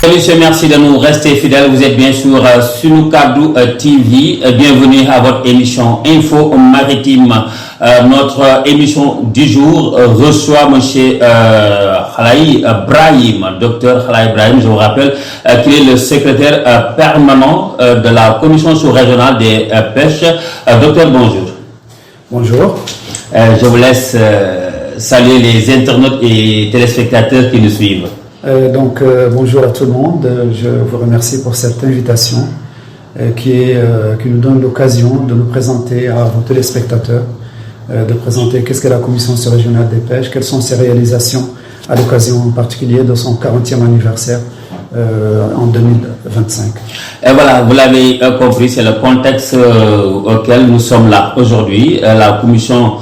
Monsieur, merci de nous rester fidèles. Vous êtes bien sûr sur Kaddu TV. Bienvenue à votre émission Info Maritime. Notre émission du jour reçoit monsieur Khalaï Brahim, docteur Khalaï Brahim. Je vous rappelle qu'il est le secrétaire permanent de la commission sous-régionale des pêches. Docteur, bonjour. Bonjour. Je vous laisse saluer les internautes et téléspectateurs qui nous suivent. Bonjour à tout le monde. Je vous remercie pour cette invitation qui nous donne l'occasion de nous présenter à vos téléspectateurs, de présenter qu'est-ce qu'est la Commission sous-régionale des pêches, quelles sont ses réalisations à l'occasion en particulier de son 40e anniversaire en 2025. Et voilà, vous l'avez compris, c'est le contexte auquel nous sommes là aujourd'hui. La Commission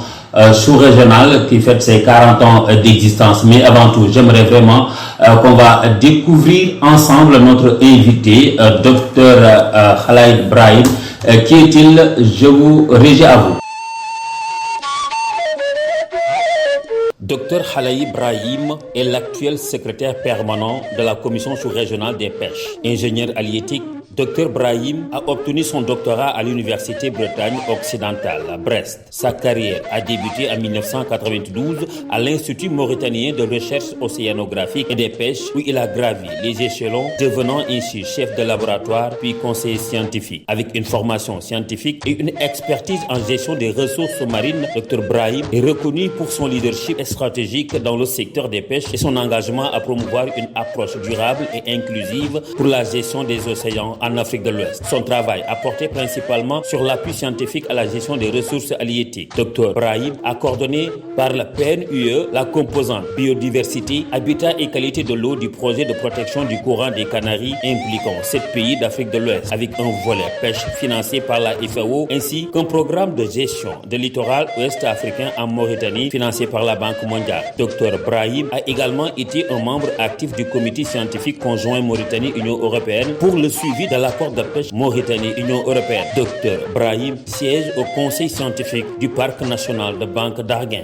sous-régionale qui fête ses 40 ans d'existence. Mais avant tout, j'aimerais vraiment qu'on va découvrir ensemble notre invité, docteur Khalaï Brahim. Qui est-il? Je vous régis à vous. Dr Khalaï Brahim est l'actuel secrétaire permanent de la Commission sous-régionale des pêches. Ingénieur halieutique, Dr Brahim a obtenu son doctorat à l'Université Bretagne occidentale à Brest. Sa carrière a débuté en 1992 à l'Institut mauritanien de recherche océanographique et des pêches où il a gravi les échelons, devenant ainsi chef de laboratoire puis conseiller scientifique. Avec une formation scientifique et une expertise en gestion des ressources marines, Dr Brahim est reconnu pour son leadership stratégique dans le secteur des pêches et son engagement à promouvoir une approche durable et inclusive pour la gestion des océans en Afrique de l'Ouest. Son travail a porté principalement sur l'appui scientifique à la gestion des ressources halieutiques. Dr Brahim a coordonné par la PNUE la composante biodiversité, habitat et qualité de l'eau du projet de protection du courant des Canaries impliquant 7 pays d'Afrique de l'Ouest avec un volet pêche financé par la FAO ainsi qu'un programme de gestion de littoral ouest africain en Mauritanie financé par la Banque mondiale. Dr Brahim a également été un membre actif du comité scientifique conjoint Mauritanie-Union européenne pour le suivi de l'accord de pêche Mauritanie-Union européenne. Dr Brahim siège au conseil scientifique du parc national de Banque d'Arguin.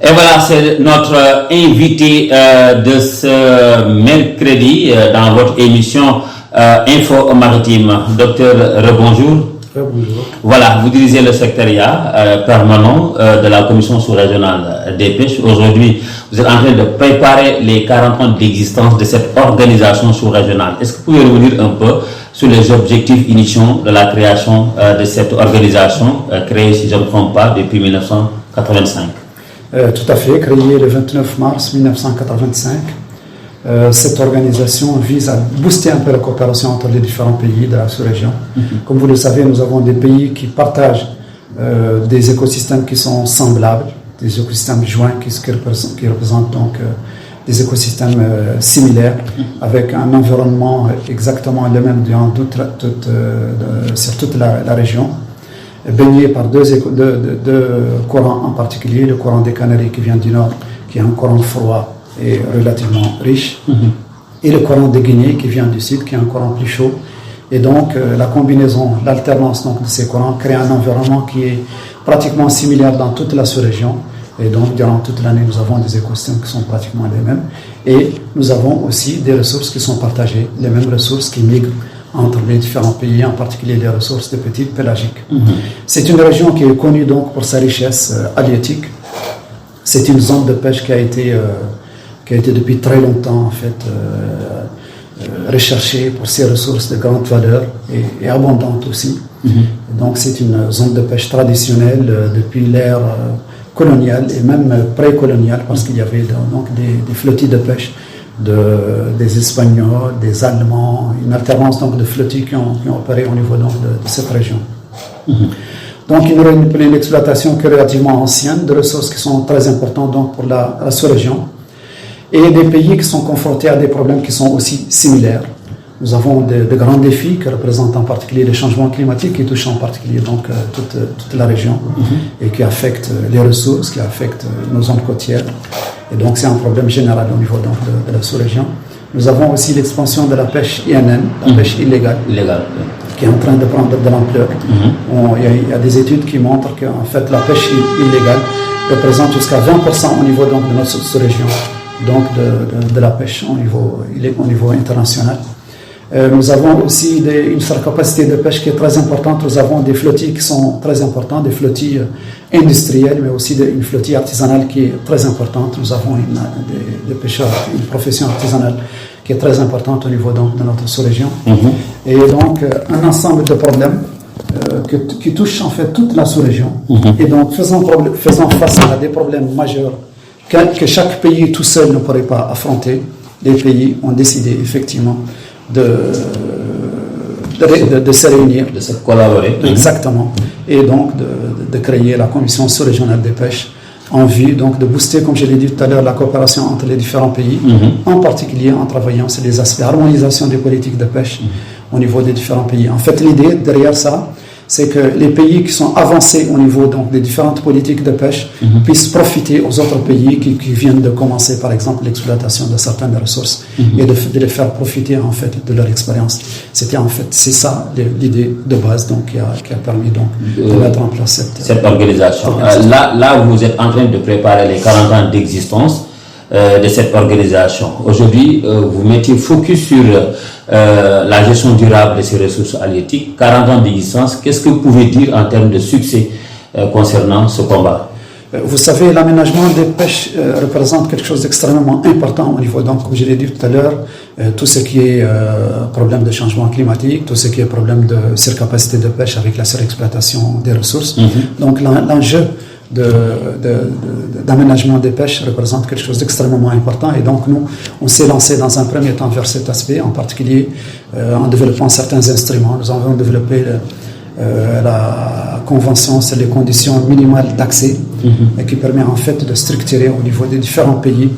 Et voilà, c'est notre invité de ce mercredi dans votre émission Info Maritime. Docteur, rebonjour. Bonjour. Voilà, vous dirigez le secrétariat permanent de la Commission sous-régionale des pêches. Aujourd'hui, vous êtes en train de préparer les 40 ans d'existence de cette organisation sous-régionale. Est-ce que vous pouvez revenir un peu sur les objectifs initiaux de la création de cette organisation, créée, si je ne me trompe pas, depuis 1985? Tout à fait, créée le 29 mars 1985. Cette organisation vise à booster un peu la coopération entre les différents pays de la sous-région. Comme vous le savez, nous avons des pays qui partagent des écosystèmes qui sont semblables, des écosystèmes joints qui représentent donc des écosystèmes similaires, avec un environnement exactement le même sur toute la région, baigné par deux courants en particulier, le courant des Canaries qui vient du nord, qui est un courant froid et relativement riche, et le courant de Guinée qui vient du sud, qui est un courant plus chaud. Et donc la combinaison, l'alternance de ces courants crée un environnement qui est pratiquement similaire dans toute la sous-région. Et donc durant toute l'année, nous avons des écosystèmes qui sont pratiquement les mêmes. Et nous avons aussi des ressources qui sont partagées, les mêmes ressources qui migrent entre les différents pays, en particulier les ressources de petites pélagiques. C'est une région qui est connue donc pour sa richesse halieutique. C'est une zone de pêche qui a été depuis très longtemps en fait recherchée pour ses ressources de grande valeur et abondantes aussi. Donc c'est une zone de pêche traditionnelle depuis l'ère coloniale et même pré-coloniale, parce qu'il y avait donc des flottilles de pêche des Espagnols, des Allemands, une alternance donc de flottilles qui ont opéré au niveau donc de cette région. Donc une exploitation qui est relativement ancienne, de ressources qui sont très importantes donc pour la sous-région, et des pays qui sont confrontés à des problèmes qui sont aussi similaires. Nous avons de grands défis qui représentent en particulier les changements climatiques qui touchent en particulier donc toute la région et qui affectent les ressources, qui affectent nos zones côtières. Et donc c'est un problème général au niveau donc de la sous-région. Nous avons aussi l'expansion de la pêche INN, la pêche illégale, qui est en train de prendre de l'ampleur. Il y a des études qui montrent qu'en fait la pêche illégale représente jusqu'à 20% au niveau donc de notre sous-région donc de la pêche au niveau international. Nous avons aussi une surcapacité de pêche qui est très importante. Nous avons des flottilles qui sont très importantes, des flottilles industrielles, mais aussi une flottille artisanale qui est très importante. Nous avons des pêcheurs, une profession artisanale qui est très importante au niveau donc, de notre sous-région. Et donc, un ensemble de problèmes qui touchent en fait toute la sous-région. Et donc, faisant face à des problèmes majeurs que chaque pays tout seul ne pourrait pas affronter, les pays ont décidé effectivement de se réunir, de se collaborer. Exactement. Et donc de créer la commission sous-régionale des pêches en vue donc de booster, comme je l'ai dit tout à l'heure, la coopération entre les différents pays, en particulier en travaillant sur les aspects harmonisation des politiques de pêche au niveau des différents pays. En fait, l'idée derrière ça, c'est que les pays qui sont avancés au niveau donc, des différentes politiques de pêche puissent profiter aux autres pays qui viennent de commencer, par exemple, l'exploitation de certaines ressources et de les faire profiter en fait de leur expérience. C'est ça l'idée de base donc, qui a permis donc, de mettre en place cette organisation. Là, vous êtes en train de préparer les 40 ans d'existence de cette organisation. Aujourd'hui, vous mettez focus sur la gestion durable de ces ressources halieutiques. 40 ans d'existence, qu'est-ce que vous pouvez dire en termes de succès concernant ce combat? Vous savez, l'aménagement des pêches représente quelque chose d'extrêmement important au niveau, donc, comme je l'ai dit tout à l'heure, tout ce qui est problème de changement climatique, tout ce qui est problème de surcapacité de pêche avec la surexploitation des ressources. Donc l'enjeu d'aménagement des pêches représente quelque chose d'extrêmement important, et donc nous, on s'est lancé dans un premier temps vers cet aspect, en particulier en développant certains instruments. Nous avons développé la convention sur les conditions minimales d'accès qui permet en fait de structurer au niveau des différents pays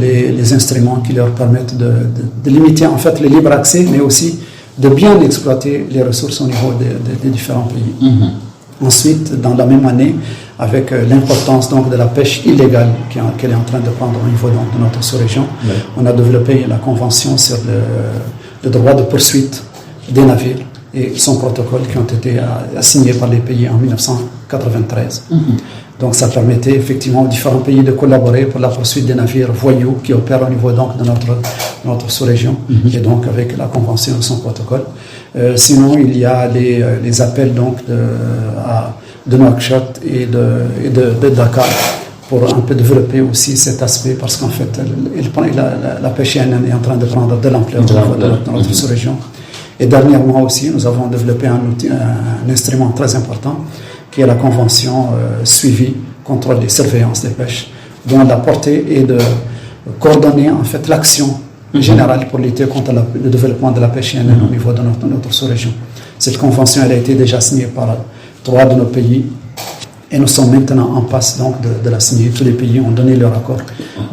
les instruments qui leur permettent de limiter en fait le libre accès, mais aussi de bien exploiter les ressources au niveau des différents pays. Ensuite, dans la même année, avec l'importance donc de la pêche illégale qu'elle est en train de prendre au niveau donc, de notre sous-région, on a développé la convention sur le droit de poursuite des navires et son protocole qui ont été signés par les pays en 1993. Donc ça permettait effectivement aux différents pays de collaborer pour la poursuite des navires voyous qui opèrent au niveau donc, de notre sous-région, et donc avec la convention et son protocole. Sinon, il y a les appels donc, de Nouakchott et de Dakar pour un peu développer aussi cet aspect, parce qu'en fait, la pêche INN est en train de prendre de l'ampleur dans notre sous-région. Et dernièrement aussi, nous avons développé un instrument très important qui est la convention suivi, contrôle et surveillance des pêches, dont la portée est de coordonner en fait l'action générale pour lutter contre le développement de la pêche INN au niveau de notre sous-région. Cette convention elle a été déjà signée par 3 de nos pays et nous sommes maintenant en passe donc de la signer. Tous les pays ont donné leur accord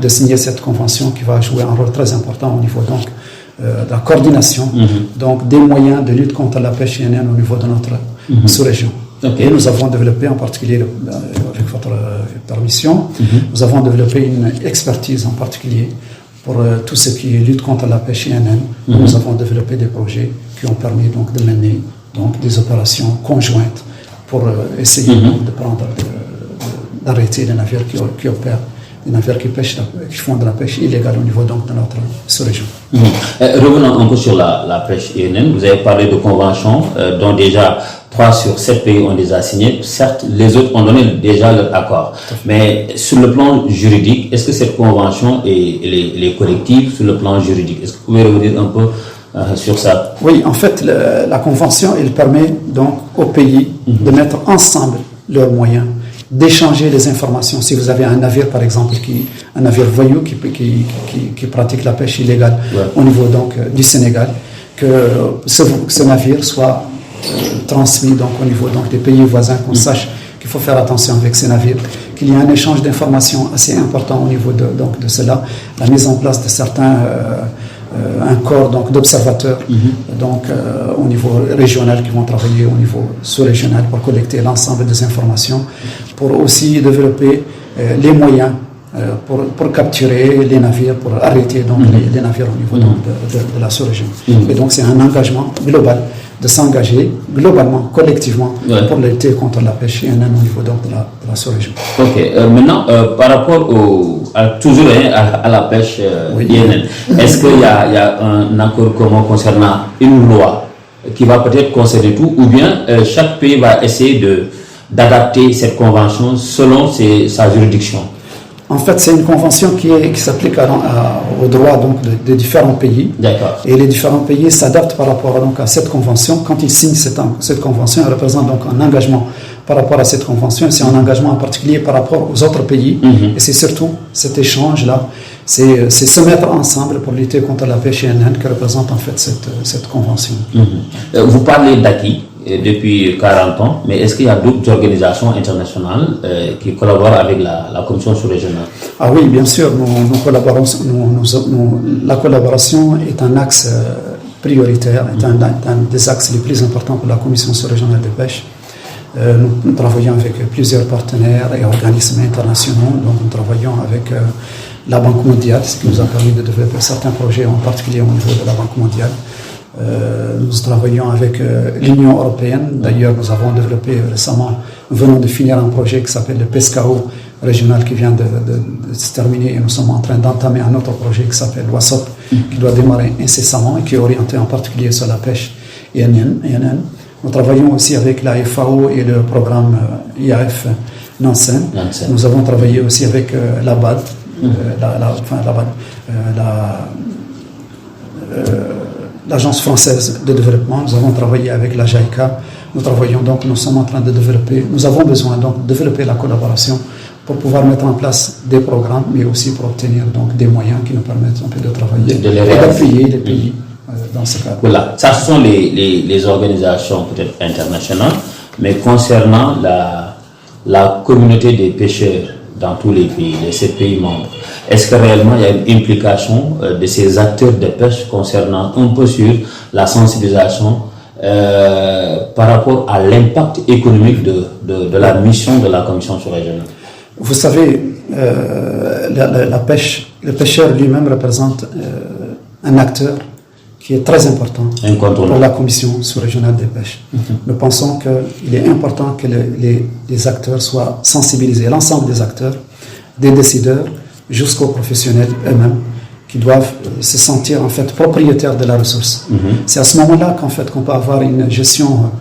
de signer cette convention qui va jouer un rôle très important au niveau donc de la coordination donc des moyens de lutte contre la pêche INN au niveau de notre sous-région. Et nous avons développé, en particulier avec votre permission, nous avons développé une expertise en particulier pour tout ce qui est lutte contre la pêche INN. Nous avons développé des projets qui ont permis donc de mener donc des opérations conjointes pour essayer d'arrêter les navires qui opèrent, les navires qui font de la pêche illégale au niveau donc de notre sous-région. Revenons un peu sur la pêche INN. Vous avez parlé de conventions dont déjà 3 sur 7 pays ont déjà signé. Certes, les autres ont donné déjà leur accord. Mais sur le plan juridique, est-ce que cette convention est collective sur le plan juridique? Est-ce que vous pouvez revenir un peu sur ça? Oui, en fait, la convention, elle permet donc aux pays de mettre ensemble leurs moyens, d'échanger les informations. Si vous avez un navire, par exemple, un navire voyou qui pratique la pêche illégale au niveau donc du Sénégal, que ce navire soit transmis donc au niveau donc des pays voisins, qu'on sache qu'il faut faire attention avec ces navires, qu'il y a un échange d'informations assez important au niveau de cela, la mise en place de certains un corps donc d'observateurs donc au niveau régional qui vont travailler au niveau sous-régional pour collecter l'ensemble des informations, pour aussi développer les moyens pour capturer les navires, pour arrêter donc les navires au niveau donc, de la sous-région. Et donc c'est un engagement global de s'engager globalement, collectivement, pour lutter contre la pêche INN au niveau donc, de la sous-région. Ok, maintenant par rapport toujours à la pêche INN, est-ce qu'il y a un accord commun concernant une loi qui va peut-être concerner tout, ou bien chaque pays va essayer d'adapter cette convention selon sa juridiction? En fait, c'est une convention qui s'applique aux droits donc, des différents pays. D'accord. Et les différents pays s'adaptent par rapport donc, à cette convention. Quand ils signent cette convention, elle représente donc un engagement par rapport à cette convention. C'est un engagement en particulier par rapport aux autres pays. Et c'est surtout cet échange-là. C'est se mettre ensemble pour lutter contre la pêche INN que représente en fait cette convention. Vous parlez d'acquis depuis 40 ans, mais est-ce qu'il y a d'autres organisations internationales qui collaborent avec la Commission sous-régionale? Ah oui, bien sûr, la collaboration est un axe prioritaire, est un des axes les plus importants pour la Commission sous-régionale de pêche. Nous travaillons avec plusieurs partenaires et organismes internationaux, donc nous travaillons avec la Banque mondiale, ce qui nous a permis de développer certains projets, en particulier au niveau de la Banque mondiale. Nous travaillons avec l'Union européenne. D'ailleurs, nous avons développé récemment, nous venons de finir un projet qui s'appelle le PESCAO régional qui vient de se terminer, et nous sommes en train d'entamer un autre projet qui s'appelle WASOP, qui doit démarrer incessamment et qui est orienté en particulier sur la pêche INN. Nous travaillons aussi avec la FAO et le programme IAF Nansen. Nous avons travaillé aussi avec la BAD, l'Agence française de développement. Nous avons travaillé avec la JICA. Nous sommes en train de développer, nous avons besoin donc de développer la collaboration pour pouvoir mettre en place des programmes, mais aussi pour obtenir donc des moyens qui nous permettent un peu de travailler et d'appuyer les pays dans ce cadre. Voilà, ça ce sont les organisations peut-être internationales, mais concernant la communauté des pêcheurs dans tous les pays, les 7 pays membres, est-ce que réellement il y a une implication de ces acteurs de pêche concernant un peu sur la sensibilisation par rapport à l'impact économique de la mission de la Commission sous-régionale? Vous savez, la pêche, le pêcheur lui-même représente un acteur qui est très important pour la Commission sous-régionale des pêches. Nous pensons qu'il est important que les acteurs soient sensibilisés, l'ensemble des acteurs, des décideurs, jusqu'aux professionnels eux-mêmes, qui doivent se sentir en fait propriétaires de la ressource. C'est à ce moment-là qu'en fait qu'on peut avoir une gestion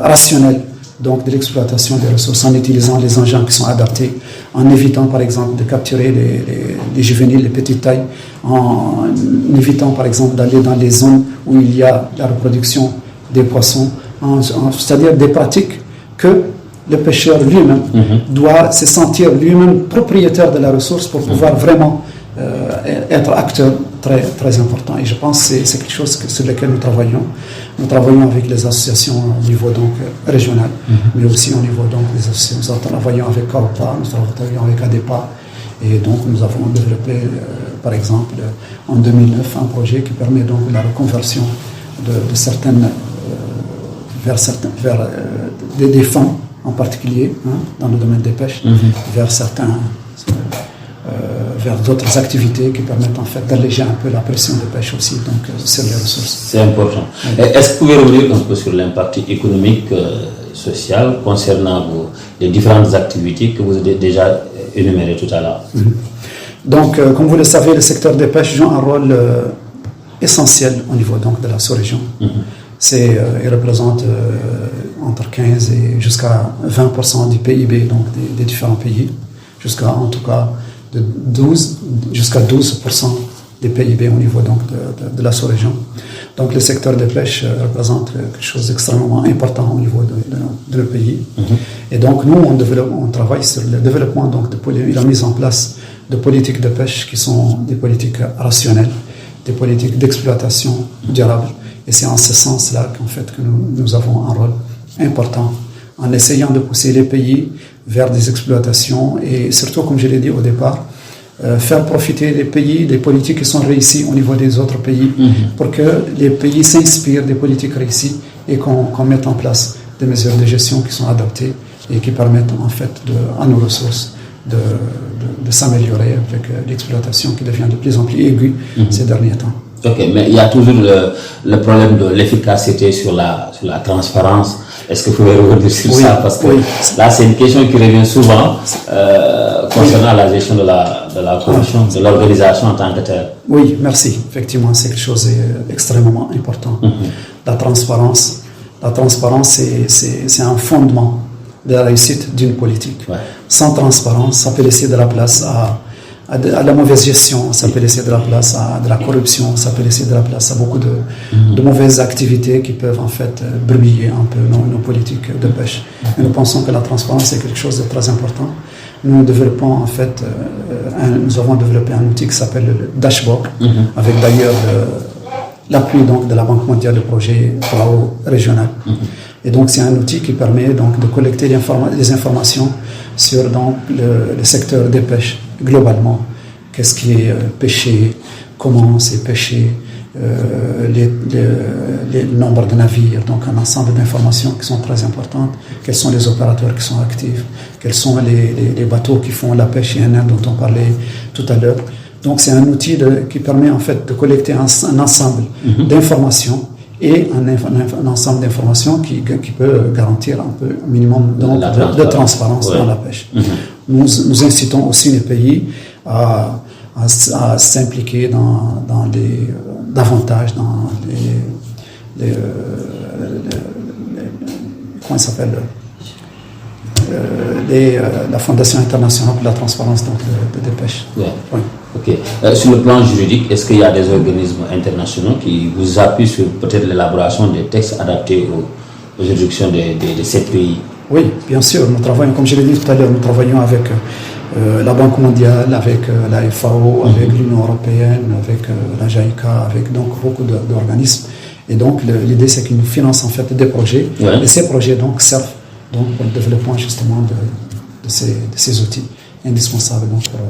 rationnelle donc de l'exploitation des ressources en utilisant les engins qui sont adaptés, en évitant par exemple de capturer les juvéniles, les petites tailles, en évitant par exemple d'aller dans les zones où il y a la reproduction des poissons, c'est-à-dire des pratiques que le pêcheur lui-même doit se sentir lui-même propriétaire de la ressource pour pouvoir vraiment être acteur très, très important. Et je pense que c'est quelque chose sur lequel nous travaillons. Nous travaillons avec les associations au niveau donc, régional, mais aussi au niveau donc, des associations. Nous travaillons avec CORPA, nous travaillons avec ADEPA. Et donc nous avons développé, par exemple, en 2009, un projet qui permet donc la reconversion de certaines, vers des fonds en particulier, dans le domaine des pêches, vers certains... vers d'autres activités qui permettent en fait d'alléger un peu la pression de pêche aussi donc, sur les ressources. C'est important. Est-ce que vous pouvez revenir un peu sur l'impact économique, social concernant les différentes activités que vous avez déjà énumérées tout à l'heure? Donc, comme vous le savez, le secteur des pêches joue un rôle essentiel au niveau donc, de la sous-région. Il représente entre 15 et jusqu'à 20% du PIB donc, des différents pays, jusqu'à en tout cas jusqu'à 12% des PIB au niveau donc, de la sous-région. Donc le secteur de pêche représente quelque chose d'extrêmement important au niveau de le pays. Et donc nous, on travaille sur le développement donc, de la mise en place de politiques de pêche qui sont des politiques rationnelles, des politiques d'exploitation durable. Et c'est en ce sens-là qu'en fait, que nous avons un rôle important en essayant de pousser les pays vers des exploitations et surtout, comme je l'ai dit au départ, faire profiter les pays des politiques qui sont réussies au niveau des autres pays pour que les pays s'inspirent des politiques réussies et qu'on mette en place des mesures de gestion qui sont adaptées et qui permettent en fait à nos ressources de s'améliorer avec l'exploitation qui devient de plus en plus aiguë ces derniers temps. Ok, mais il y a toujours le problème de l'efficacité sur la transparence. Est-ce que vous pouvez revenir sur ça? Parce que là, c'est une question qui revient souvent concernant la gestion de la commission, de l'organisation en tant que telle. Oui, merci. Effectivement, c'est quelque chose d'extrêmement important. La transparence, c'est un fondement de la réussite d'une politique. Sans transparence, ça peut laisser de la place à la mauvaise gestion, ça peut laisser de la place à de la corruption, ça peut laisser de la place à beaucoup de mauvaises activités qui peuvent en fait brouiller un peu nos politiques de pêche. Et nous pensons que la transparence est quelque chose de très important. Nous développons en fait, nous avons développé un outil qui s'appelle le dashboard, avec d'ailleurs l'appui donc de la Banque mondiale de projets FAO régional. Et donc c'est un outil qui permet donc de collecter les informations sur donc le secteur des pêches globalement. Qu'est-ce qui est pêché, comment c'est pêché, le nombre de navires, donc un ensemble d'informations qui sont très importantes. Quels sont les opérateurs qui sont actifs, quels sont les bateaux qui font la pêche INN dont on parlait tout à l'heure. Donc c'est un outil qui permet en fait de collecter un ensemble d'informations et un ensemble d'informations qui peut garantir un peu un minimum de transparence dans la pêche. Nous incitons aussi les pays à s'impliquer davantage dans comment ça s'appelle la Fondation internationale pour la transparence des pêches. Ok. Sur le plan juridique, est-ce qu'il y a des organismes internationaux qui vous appuient sur peut-être l'élaboration des textes adaptés aux juridictions de ces pays? Oui, bien sûr. Nous travaillons, comme je l'ai dit tout à l'heure, nous travaillons avec la Banque mondiale, avec la FAO, avec l'Union européenne, avec la JICA, avec donc beaucoup d'organismes. Et donc l'idée c'est qu'ils nous financent en fait des projets. Et ces projets donc servent donc pour le développement justement de ces outils indispensables donc pour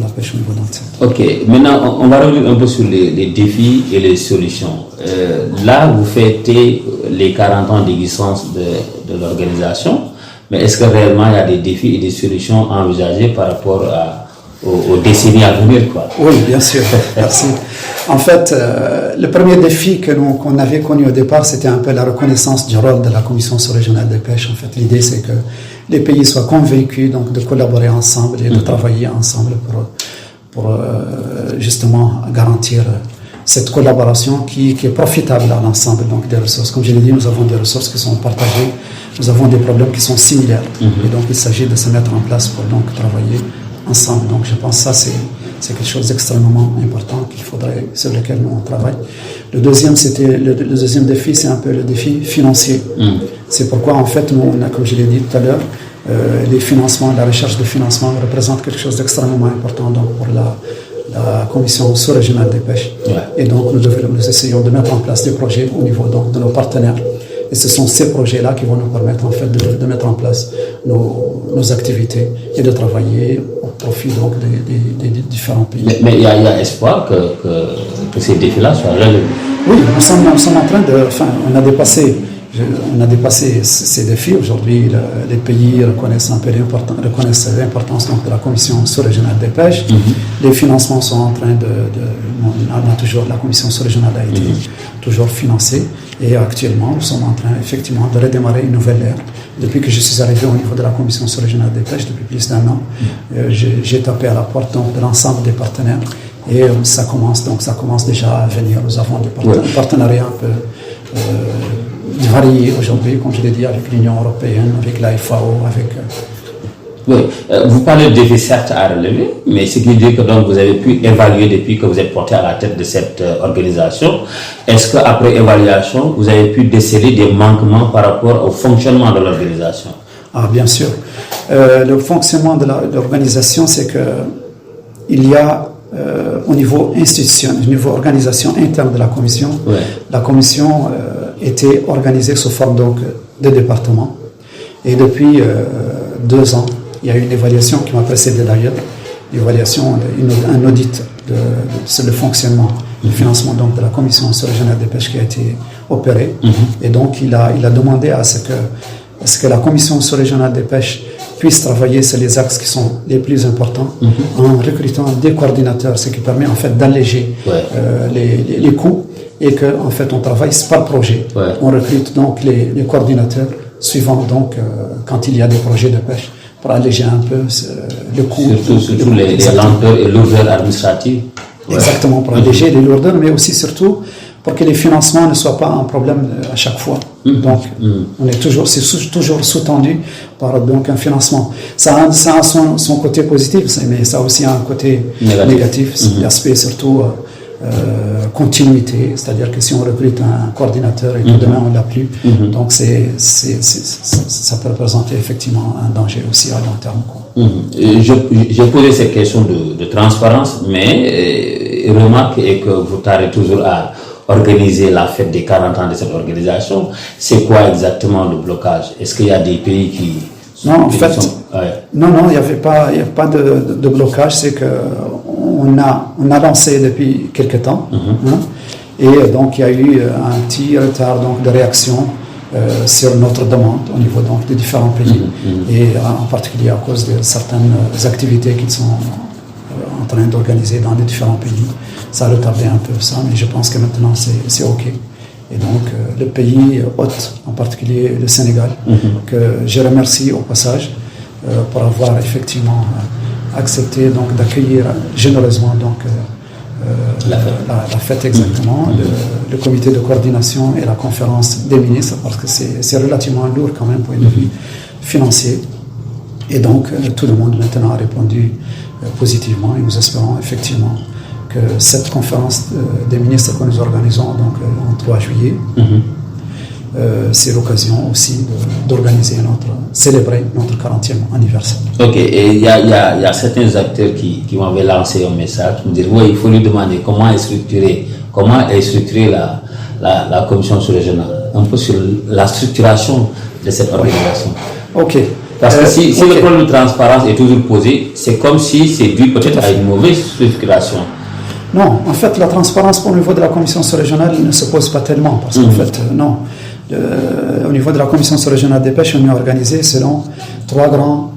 la pêche au niveau d'Antibes. Ok, maintenant on va revenir un peu sur les défis et les solutions. Là, vous fêtez les 40 ans d'existence de l'organisation, mais est-ce que réellement il y a des défis et des solutions envisagées par rapport aux décennies à venir, quoi? Oui, bien sûr, merci. En fait, le premier défi qu'on avait connu au départ, c'était un peu la reconnaissance du rôle de la Commission sous-régionale de pêche. En fait, l'idée c'est que les pays soient convaincus donc, de collaborer ensemble et de travailler ensemble pour justement garantir cette collaboration qui est profitable à l'ensemble donc, des ressources. Comme je l'ai dit, nous avons des ressources qui sont partagées, nous avons des problèmes qui sont similaires. Et donc il s'agit de se mettre en place pour donc travailler ensemble. Donc je pense que ça c'est quelque chose d'extrêmement important sur lequel nous on travaille. Le deuxième défi, c'est un peu le défi financier. C'est pourquoi en fait nous, comme je l'ai dit tout à l'heure, les financements, la recherche de financement représente quelque chose d'extrêmement important donc pour la commission sous-régionale des pêches. Et donc nous essayons de mettre en place des projets au niveau donc, de nos partenaires. Et ce sont ces projets-là qui vont nous permettre en fait de mettre en place nos activités et de travailler au profit donc des différents pays. Mais il y a espoir que ces défis-là soient relevés. Oui, nous sommes en train on a dépassé ces défis. Aujourd'hui, les pays reconnaissent l'importance donc, de la commission sous-régionale des pêches. Les financements sont en train la commission sous-régionale a été toujours financée. Et actuellement, nous sommes en train effectivement de redémarrer une nouvelle ère. Depuis que je suis arrivé au niveau de la commission sous-régionale des pêches, depuis plus d'1 an, j'ai tapé à la porte donc, de l'ensemble des partenaires. Et ça commence déjà à venir. Nous avons des partenariats un peu variés aujourd'hui, comme je l'ai dit, avec l'Union européenne, avec la FAO, avec... Oui, vous parlez de défis certes à relever, mais ce qui veut dire que donc vous avez pu évaluer depuis que vous êtes porté à la tête de cette organisation. Est-ce qu'après évaluation, vous avez pu déceler des manquements par rapport au fonctionnement de l'organisation? Ah, bien sûr. Le fonctionnement de l'organisation, c'est que il y a au niveau institutionnel, au niveau organisation interne de la commission, la commission était organisée sous forme donc de départements. Et depuis 2 ans, il y a eu une évaluation qui m'a précédé d'ailleurs, un audit sur le fonctionnement, le financement donc, de la commission sous-régionale des pêches qui a été opéré. Et donc il a demandé à ce que la commission sous-régionale des pêches puisse travailler sur les axes qui sont les plus importants en recrutant des coordinateurs, ce qui permet en fait d'alléger les coûts et que en fait on travaille par projet. On recrute donc les coordinateurs suivant donc quand il y a des projets de pêche pour alléger un peu le coût. Surtout les lenteurs et lourdeurs administratives. Exactement, pour alléger les lourdeurs, mais aussi surtout pour que les financements ne soient pas un problème à chaque fois. Donc, c'est toujours sous-tendu par donc un financement. Ça a son côté positif, mais ça a aussi un côté négatif. C'est l'aspect surtout continuité, c'est-à-dire que si on recrute un coordinateur et que demain on l'a plus, donc ça peut représenter effectivement un danger aussi à long terme. J'ai posé cette question de transparence, mais remarque est que vous tardez toujours à organiser la fête des 40 ans de cette organisation. C'est quoi exactement le blocage? Est-ce qu'il y a des pays qui... Non, en fait, non, il n'y a pas de blocage. C'est que on a lancé depuis quelque temps, et donc il y a eu un petit retard donc de réaction sur notre demande au niveau donc des différents pays, et en particulier à cause de certaines activités qu'ils sont en train d'organiser dans les différents pays. Ça a retardé un peu ça, mais je pense que maintenant c'est OK. Et donc le pays hôte, en particulier le Sénégal, que je remercie au passage pour avoir effectivement accepté donc d'accueillir généreusement donc la fête exactement, le comité de coordination et la conférence des ministres, parce que c'est relativement lourd quand même pour une vue financier. Et donc tout le monde maintenant a répondu positivement, et nous espérons effectivement que cette conférence des ministres que nous organisons donc en 3 juillet, c'est l'occasion aussi célébrer notre 40e anniversaire. Ok, et il y a certains acteurs qui m'avaient lancé un message, me dire oui, il faut lui demander comment est structurée la commission sous-régionale, un peu sur la structuration de cette organisation. Ok. Parce que si le problème de transparence est toujours posé, c'est comme si c'est dû peut-être à une mauvaise structuration. Non, en fait, la transparence au niveau de la commission sous-régionale ne se pose pas tellement, parce qu'en fait, non. Au niveau de la commission sous-régionale des pêches, on est organisé selon 3 grands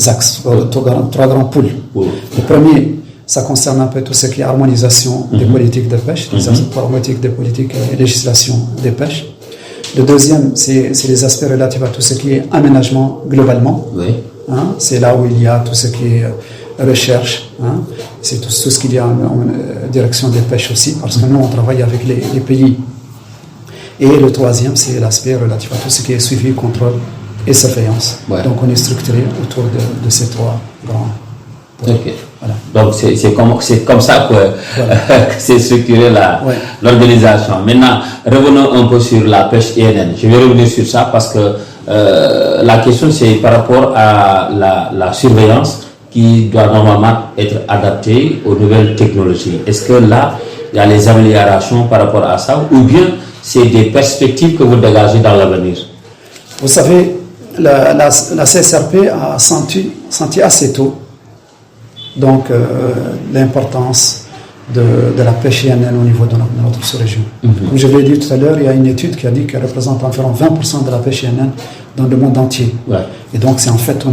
axes, 3 grands pôles. Le premier, ça concerne un peu tout ce qui est harmonisation des politiques de pêche, des politiques de politique et législation des pêches. Le deuxième, c'est les aspects relatifs à tout ce qui est aménagement globalement. C'est là où il y a tout ce qui est recherche, c'est tout ce qu'il y a en direction des pêches aussi, parce que nous on travaille avec les pays. Et le troisième, c'est l'aspect relatif à tout ce qui est suivi, contrôle et surveillance. Donc on est structuré autour de ces 3 grands points. Voilà. Donc c'est comme ça que c'est structuré l'organisation. Maintenant, revenons un peu sur la pêche INN. Je vais revenir sur ça parce que la question c'est par rapport à la surveillance qui doit normalement être adaptée aux nouvelles technologies. Est-ce que là, il y a les améliorations par rapport à ça, ou bien c'est des perspectives que vous dégagez dans l'avenir? Vous savez, la CSRP a senti assez tôt donc l'importance de la pêche INN au niveau de notre sous-région. Comme je l'ai dit tout à l'heure, il y a une étude qui a dit qu'elle représente environ 20% de la pêche INN dans le monde entier. Et donc c'est en fait,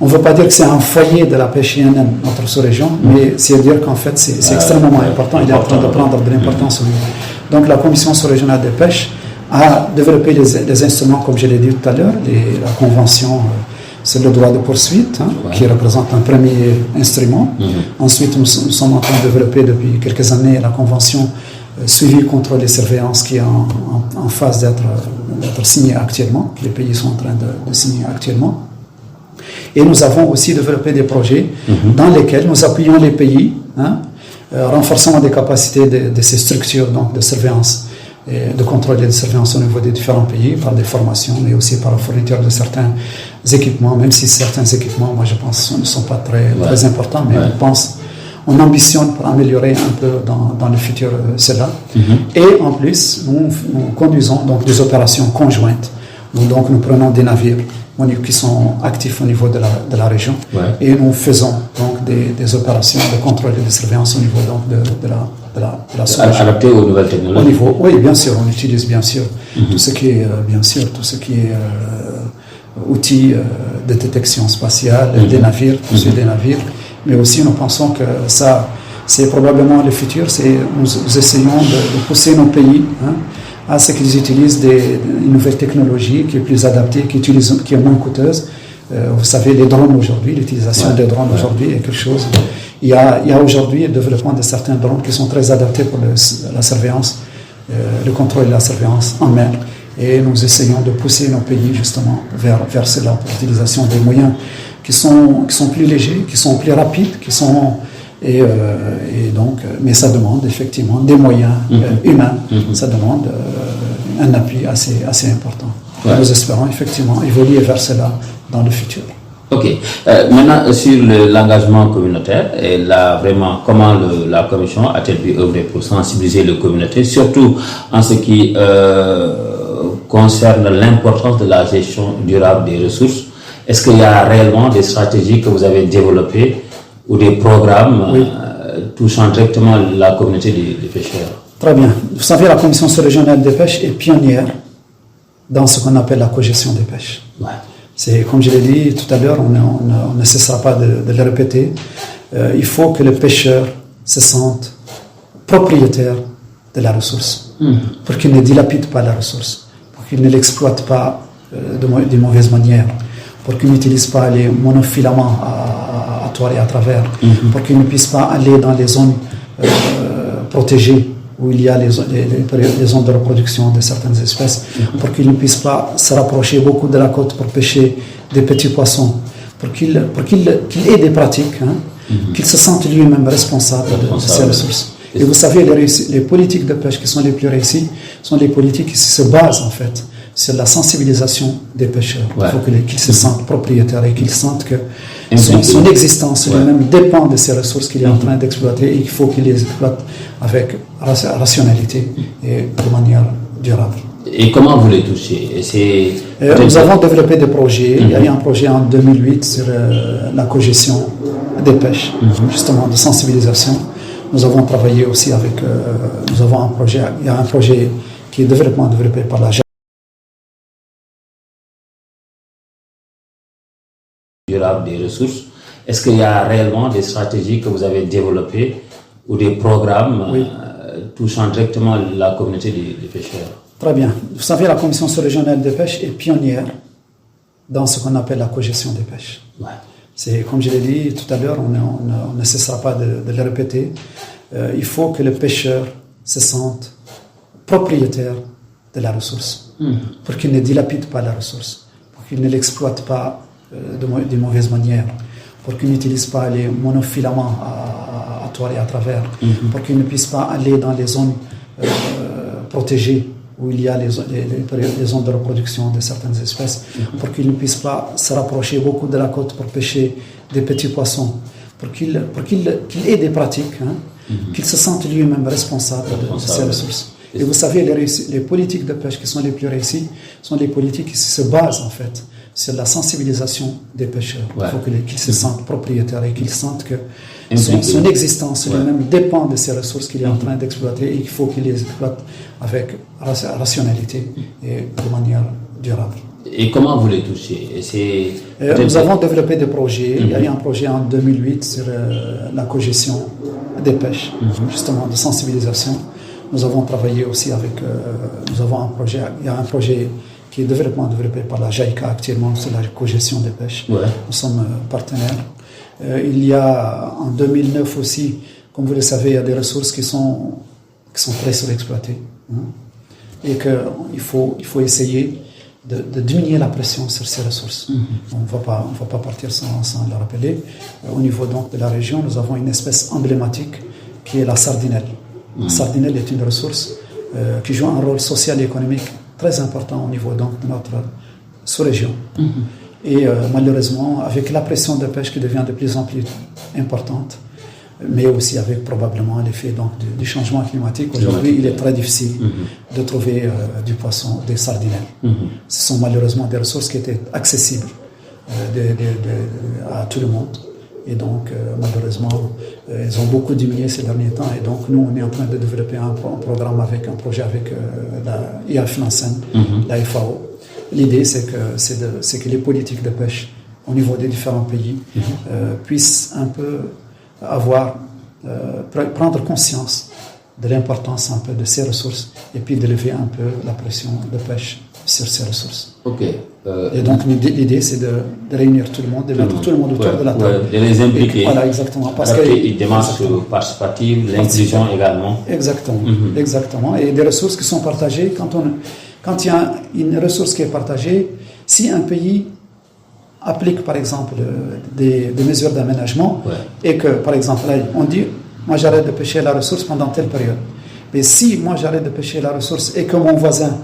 on ne veut pas dire que c'est un foyer de la pêche INN, notre sous-région, mais c'est dire qu'en fait c'est extrêmement important, il est en train de prendre de l'importance au niveau. Donc la commission sous-régionale des pêches a développé des instruments, comme je l'ai dit tout à l'heure, la convention sur le droit de poursuite, qui représente un premier instrument. Ensuite, nous sommes en train de développer depuis quelques années la convention suivi, contrôle et surveillance qui est en phase d'être signée actuellement, que les pays sont en train de signer actuellement. Et nous avons aussi développé des projets dans lesquels nous appuyons les pays, renforçant les capacités de ces structures donc, de surveillance et de contrôle et de surveillance au niveau des différents pays par des formations, mais aussi par la fourniture de certains équipements, même si certains équipements, moi je pense, ne sont pas très importants, mais on ambitionne pour améliorer un peu dans le futur cela. Et en plus, nous conduisons donc des opérations conjointes. Donc nous prenons des navires qui sont actifs au niveau de la région et nous faisons donc des opérations de contrôle et de surveillance au niveau donc de la sous-région. Adapté aux nouvelles technologies. Oui, bien sûr, on utilise bien sûr tout ce qui est outils de détection spatiale, des navires, des navires. Mais aussi, nous pensons que ça, c'est probablement le futur. Nous essayons de pousser nos pays à ce qu'ils utilisent une nouvelle technologie qui est plus adaptée, qui est moins coûteuse. Vous savez, les drones aujourd'hui, l'utilisation des drones aujourd'hui est quelque chose. Il y a aujourd'hui le développement de certains drones qui sont très adaptés pour la surveillance, le contrôle de la surveillance en mer. Et nous essayons de pousser nos pays justement vers cela, pour l'utilisation des moyens qui sont plus légers, qui sont plus rapides, mais ça demande effectivement des moyens humains, ça demande un appui assez important. Ouais. Nous espérons effectivement évoluer vers cela dans le futur. Ok. Maintenant, sur l'engagement communautaire, et là, vraiment, comment la Commission a-t-elle pu œuvrer pour sensibiliser les communautés, surtout en ce qui concerne l'importance de la gestion durable des ressources? Est-ce qu'il y a réellement des stratégies que vous avez développées ou des programmes touchant directement la communauté des pêcheurs? Très bien. Vous savez, la Commission régionale des pêches est pionnière dans ce qu'on appelle la cogestion des pêches. Ouais. C'est, comme je l'ai dit tout à l'heure, on ne cessera pas de le répéter. Il faut que le pêcheur se sente propriétaire de la ressource, pour qu'il ne dilapide pas la ressource, pour qu'il ne l'exploite pas de mauvaise manière, pour qu'il n'utilise pas les monofilaments à tort et à travers, pour qu'il ne puisse pas aller dans les zones protégées où il y a les zones de reproduction de certaines espèces, pour qu'il ne puisse pas se rapprocher beaucoup de la côte pour pêcher des petits poissons, pour qu'il ait des pratiques, qu'il se sente lui-même responsable de ces ressourses. Et vous savez, les politiques de pêche qui sont les plus réussies sont les politiques qui se basent en fait sur la sensibilisation des pêcheurs. Il faut qu'ils se sentent propriétaires et qu'ils sentent que son existence lui-même dépend de ces ressources qu'il est en train d'exploiter et qu'il faut qu'il les exploite avec rationalité et de manière durable. Et comment vous les touchez? Nous avons développé des projets. Il y a eu un projet en 2008 sur la cogestion des pêches, justement de sensibilisation. Nous avons travaillé aussi avec... nous avons un projet, il y a un projet qui est développé par la durable des ressources. Est-ce qu'il y a réellement des stratégies que vous avez développées ou des programmes touchant directement la communauté des pêcheurs? Très bien. Vous savez, la Commission régionale des pêches est pionnière dans ce qu'on appelle la cogestion des pêches. Ouais. C'est, comme je l'ai dit tout à l'heure, on ne cessera pas de le répéter. Il faut que le pêcheur se sente propriétaire de la ressource, pour qu'il ne dilapide pas la ressource, pour qu'il ne l'exploite pas de mauvaise manière, pour qu'il n'utilise pas les monofilaments à tort et à travers, pour qu'il ne puisse pas aller dans les zones protégées où il y a les zones de reproduction de certaines espèces, pour qu'il ne puisse pas se rapprocher beaucoup de la côte pour pêcher des petits poissons, pour qu'il ait des pratiques, qu'il se sente lui-même responsable de ces ressources. Et vous savez, les politiques de pêche qui sont les plus réussies sont les politiques qui se basent en fait sur la sensibilisation des pêcheurs. Il faut qu'ils se sentent propriétaires et qu'ils sentent que son existence lui-même dépend de ces ressources qu'il est en train d'exploiter et qu'il faut qu'il les exploite avec rationalité et de manière durable. Et comment vous les touchez? Nous avons développé des projets. Il y a eu un projet en 2008 sur la cogestion des pêches, justement de sensibilisation. Nous avons travaillé aussi avec... nous avons un projet... Il y a un projet qui est développé par la JICA actuellement sur la cogestion des pêches. Ouais. Nous sommes partenaires. Il y a en 2009 aussi, comme vous le savez, il y a des ressources qui sont très surexploitées. Et qu'il faut essayer de diminuer la pression sur ces ressources. On ne va pas partir sans le rappeler. Au niveau donc de la région, nous avons une espèce emblématique qui est la sardinelle. La sardinelle est une ressource qui joue un rôle social et économique très important au niveau donc, de notre sous-région. Et malheureusement, avec la pression de pêche qui devient de plus en plus importante, mais aussi avec probablement l'effet donc, du changement climatique, aujourd'hui il est très difficile de trouver du poisson, des sardinelles. Ce sont malheureusement des ressources qui étaient accessibles à tout le monde. Et donc, malheureusement, ils ont beaucoup diminué ces derniers temps. Et donc, nous, on est en train de développer un projet avec la IAF Nansen, la FAO. l'idée, c'est que les politiques de pêche au niveau des différents pays puissent un peu prendre conscience de l'importance un peu de ces ressources et puis de lever un peu la pression de pêche sur ces ressources. Ok. Et donc l'idée, c'est de réunir tout le monde, de mettre tout le monde autour de la table. De les impliquer. Voilà, exactement. Parce que une démarche participative, l'inclusion également. Exactement, exactement. Et des ressources qui sont partagées. Quand il y a une ressource qui est partagée, si un pays applique par exemple des mesures d'aménagement et que par exemple là, on dit moi j'arrête de pêcher la ressource pendant telle période. Mais si moi j'arrête de pêcher la ressource et que mon voisin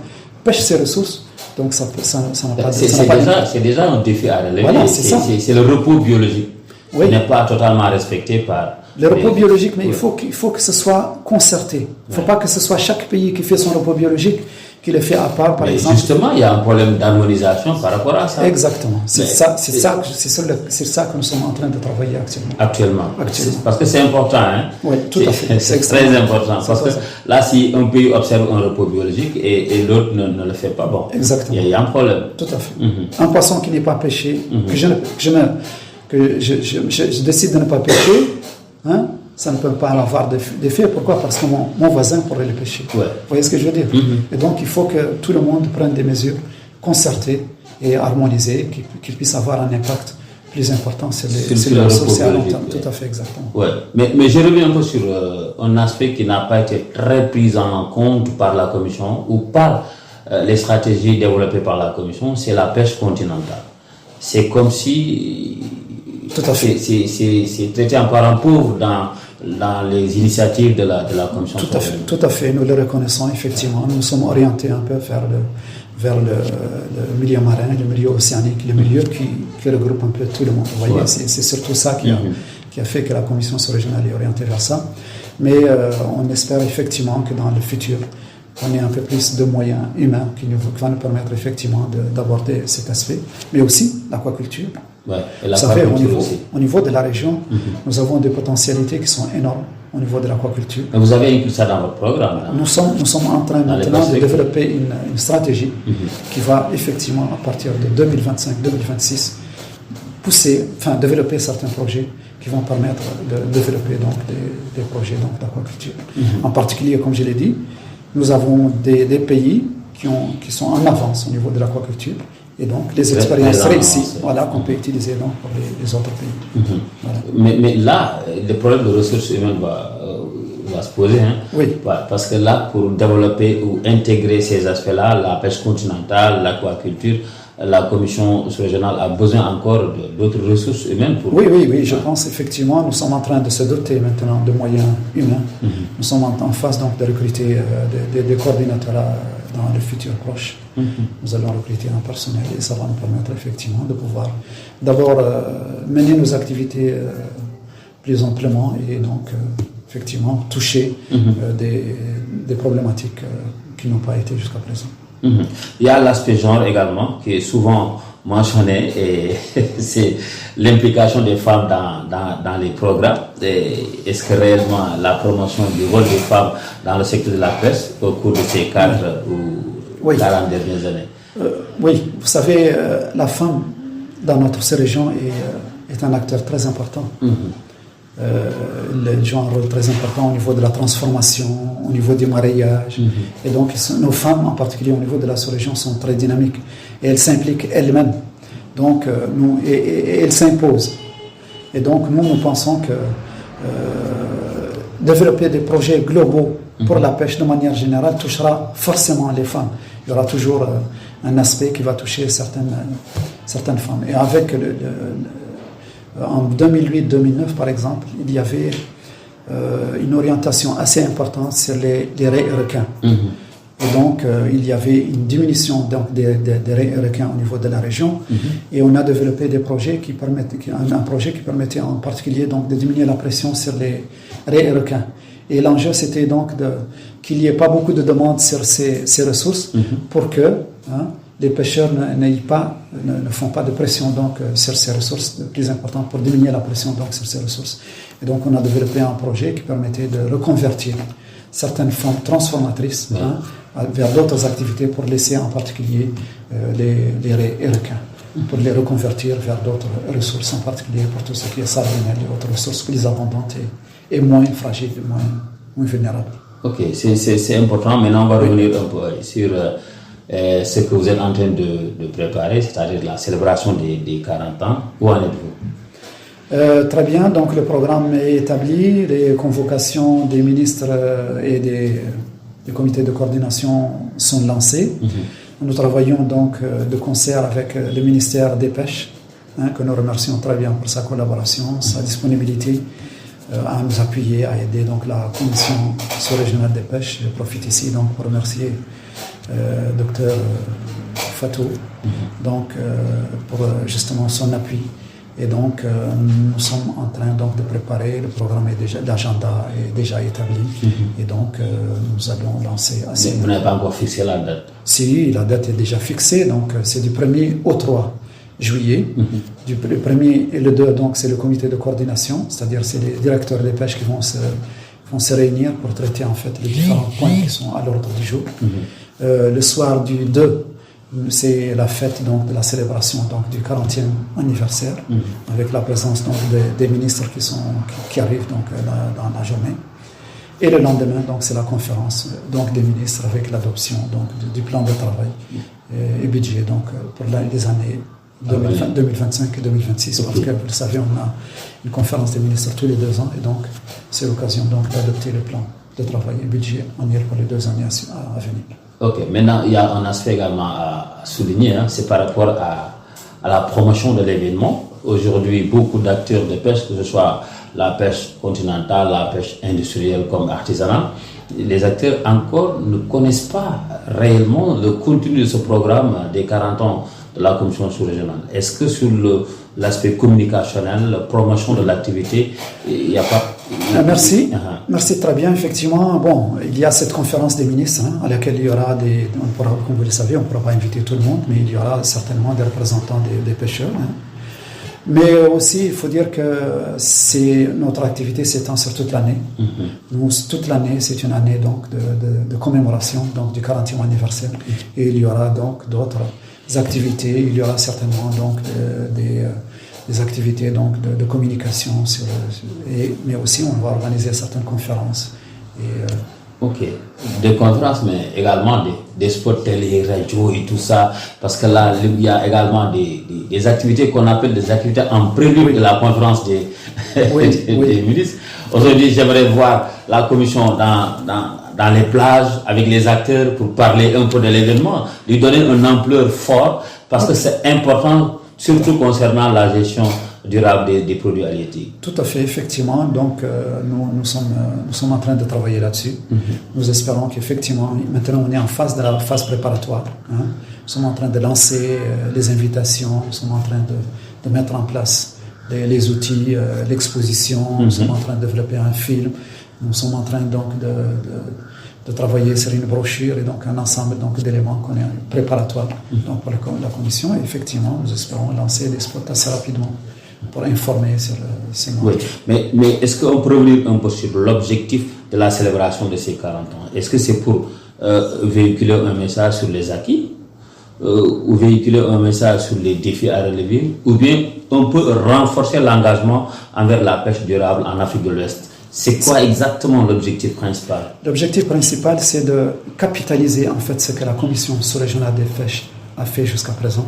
pêche ses ressources, donc ça n'a pas de... C'est déjà un défi à relever. Voilà, c'est le repos biologique qui n'est pas totalement respecté par... Le repos biologique, mais il faut que ce soit concerté. Il ne faut pas que ce soit chaque pays qui fait son repos biologique qui le fait à part, par exemple. Justement, il y a un problème d'harmonisation par rapport à ça. Exactement. C'est ça que nous sommes en train de travailler actuellement. Parce que c'est important. Hein? Oui, tout à fait. C'est très important. Parce que là, si un pays observe un repos biologique et l'autre ne le fait pas, bon, il y a un problème. Tout à fait. Un poisson qui n'est pas pêché, que je décide de ne pas pêcher, hein, ça ne peut pas avoir d'effet. Pourquoi? Parce que mon voisin pourrait le pêcher. Vous voyez ce que je veux dire? Et donc, il faut que tout le monde prenne des mesures concertées et harmonisées qui puissent avoir un impact plus important sur les ressources à long terme. Tout à fait, exactement. Mais je reviens un peu sur un aspect qui n'a pas été très pris en compte par la Commission ou par les stratégies développées par la Commission, c'est la pêche continentale. C'est comme si... Tout à fait. C'est traité en parent pauvre dans les initiatives de la Commission. Tout à fait, nous le reconnaissons effectivement. Nous sommes orientés un peu vers le milieu marin, le milieu océanique, le milieu qui regroupe un peu tout le monde. Vous voyez, c'est surtout ça qui a fait que la Commission régionale est orientée vers ça. Mais on espère effectivement que dans le futur, on ait un peu plus de moyens humains qui va nous permettre effectivement d'aborder cet aspect, mais aussi l'aquaculture. Vous savez, au niveau de la région, nous avons des potentialités qui sont énormes au niveau de l'aquaculture. Vous avez inclus ça dans votre programme? Nous sommes en train maintenant de développer une stratégie qui va effectivement, à partir de 2025-2026, développer certains projets qui vont permettre de développer donc, des projets d'aquaculture. En particulier, comme je l'ai dit, nous avons des pays qui sont en avance au niveau de l'aquaculture. Et donc, les expériences réussies, qu'on peut utiliser donc, pour les autres pays. Mais là, le problème de ressources humaines va se poser. Hein? Oui. Parce que là, pour développer ou intégrer ces aspects-là, la pêche continentale, l'aquaculture, la Commission régionale a besoin encore d'autres ressources humaines pour... Oui, je pense effectivement, nous sommes en train de se doter maintenant de moyens humains. Nous sommes en phase donc de recruter des coordinateurs dans le futur proche. Nous allons recruter un personnel et ça va nous permettre effectivement de pouvoir d'abord mener nos activités plus amplement et donc effectivement toucher des problématiques qui n'ont pas été jusqu'à présent. Il y a l'aspect genre également qui est souvent mentionné et c'est l'implication des femmes dans les programmes. Est-ce que réellement la promotion du rôle des femmes dans le secteur de la pêche au cours de ces 4 ou 40 dernières années? Oui, vous savez, la femme dans notre région est un acteur très important. Elle joue un rôle très important au niveau de la transformation, au niveau du mariage. Et donc, nos femmes, en particulier au niveau de la sous-région, sont très dynamiques. Et elles s'impliquent elles-mêmes. Donc, et elles s'imposent. Et donc, nous pensons que développer des projets globaux pour la pêche de manière générale touchera forcément les femmes. Il y aura toujours un aspect qui va toucher certaines femmes. Et avec en 2008-2009, par exemple, il y avait une orientation assez importante sur les raies et requins. Et donc, il y avait une diminution donc, des raies et requins au niveau de la région. Et on a développé des projets un projet qui permettait en particulier donc, de diminuer la pression sur les raies et requins. Et l'enjeu, c'était donc qu'il n'y ait pas beaucoup de demandes sur ces ressources pour que les pêcheurs ne font pas de pression donc, sur ces ressources plus importantes pour diminuer la pression donc, sur ces ressources. Et donc, on a développé un projet qui permettait de reconvertir certaines formes transformatrices vers d'autres activités pour laisser en particulier les requins, pour les reconvertir vers d'autres ressources, en particulier pour tout ce qui est sardinelle et autres ressources plus abondantes et moins fragiles, moins vulnérables. Ok, c'est important. Maintenant, on va revenir un peu sur ce que vous êtes en train de préparer, c'est-à-dire la célébration des 40 ans. Où en êtes-vous? Très bien, donc le programme est établi, les convocations des ministres et des comités de coordination sont lancées. Nous travaillons donc de concert avec le ministère des Pêches, que nous remercions très bien pour sa collaboration, sa disponibilité à nous appuyer, à aider donc la commission sous-régionale des pêches. Je profite ici donc pour remercier Dr Fatou donc pour justement son appui. Et donc nous sommes en train donc de préparer, le programme est déjà, l'agenda est déjà établi et donc nous allons lancer. Mais vous n'avez pas encore fixé la date? Si, la date est déjà fixée, donc c'est du 1er au 3 juillet. Le 1er et le 2, donc c'est le comité de coordination, c'est-à-dire c'est les directeurs des pêches qui vont se réunir pour traiter en fait les différents points qui sont à l'ordre du jour. Le soir du 2, c'est la fête donc de la célébration donc du 40e anniversaire avec la présence donc des ministres qui arrivent donc dans la journée. Et le lendemain donc c'est la conférence donc des ministres avec l'adoption donc du plan de travail et budget donc pour les années 2025 et 2026 parce que vous le savez on a une conférence des ministres tous les 2 ans et donc c'est l'occasion donc d'adopter le plan de travail et budget annuel pour les 2 années à venir. Ok, maintenant il y a un aspect également à souligner, c'est par rapport à la promotion de l'événement. Aujourd'hui, beaucoup d'acteurs de pêche, que ce soit la pêche continentale, la pêche industrielle comme artisanale, les acteurs encore ne connaissent pas réellement le contenu de ce programme des 40 ans de la commission sous-régionale. Est-ce que sur l'aspect communicationnel, la promotion de l'activité, il n'y a pas... Merci, merci très bien. Effectivement, bon, il y a cette conférence des ministres à laquelle il y aura comme vous le savez, on ne pourra pas inviter tout le monde, mais il y aura certainement des représentants des pêcheurs. Mais aussi, il faut dire que notre activité s'étend sur toute l'année. Nous, toute l'année, c'est une année donc de commémoration donc du 40e anniversaire. Et il y aura donc d'autres activités. Il y aura certainement donc des activités donc de communication mais aussi on va organiser certaines conférences. Ok, des conférences, mais également des spots télé, radio et tout ça, parce que là, il y a également des activités qu'on appelle des activités en prélude de la conférence des ministres. Aujourd'hui, j'aimerais voir la commission dans les plages avec les acteurs pour parler un peu de l'événement, lui donner une ampleur forte, parce que c'est important, surtout concernant la gestion durable des produits halieutiques. Tout à fait, effectivement. Donc, nous sommes en train de travailler là-dessus. Nous espérons qu'effectivement, maintenant, on est en phase de la phase préparatoire. Nous sommes en train de lancer les invitations, nous sommes en train de mettre en place les outils, l'exposition, nous sommes en train de développer un film, nous sommes en train donc de travailler sur une brochure et donc un ensemble donc d'éléments qu'on est préparatoire donc pour la commission. Et effectivement, nous espérons lancer des spots assez rapidement pour informer sur ces mots. Oui, mais est-ce qu'on peut revenir un peu sur l'objectif de la célébration de ces 40 ans? Est-ce que c'est pour véhiculer un message sur les acquis ou véhiculer un message sur les défis à relever, ou bien on peut renforcer l'engagement envers la pêche durable en Afrique de l'Ouest? C'est quoi exactement l'objectif principal? L'objectif principal, c'est de capitaliser en fait ce que la commission sous-régionale des pêches a fait jusqu'à présent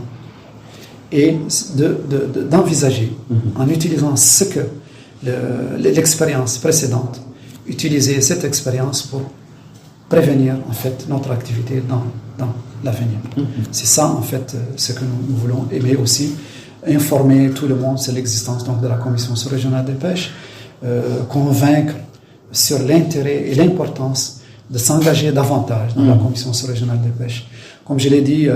et d'envisager en utilisant ce que l'expérience précédente, utiliser cette expérience pour prévenir en fait notre activité dans l'avenir. C'est ça en fait ce que nous voulons, mais aussi informer tout le monde sur l'existence donc de la commission sous-régionale des pêches, convaincre sur l'intérêt et l'importance de s'engager davantage dans la commission sous-régionale des pêches. Comme je l'ai dit,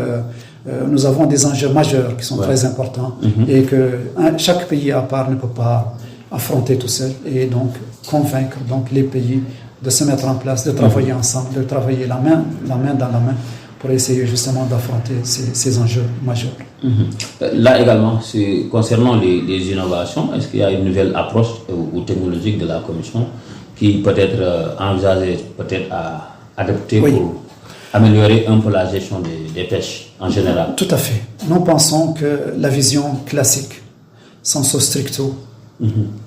nous avons des enjeux majeurs qui sont très importants et que chaque pays à part ne peut pas affronter tout seul, et donc convaincre donc les pays de se mettre en place, de travailler ensemble, de travailler la main dans la main pour essayer justement d'affronter ces enjeux majeurs. Là également, concernant les innovations, est-ce qu'il y a une nouvelle approche ou technologique de la commission qui peut être envisagé peut-être à adapter pour améliorer un peu la gestion des pêches en général. Tout à fait. Nous pensons que la vision classique, sensu stricto,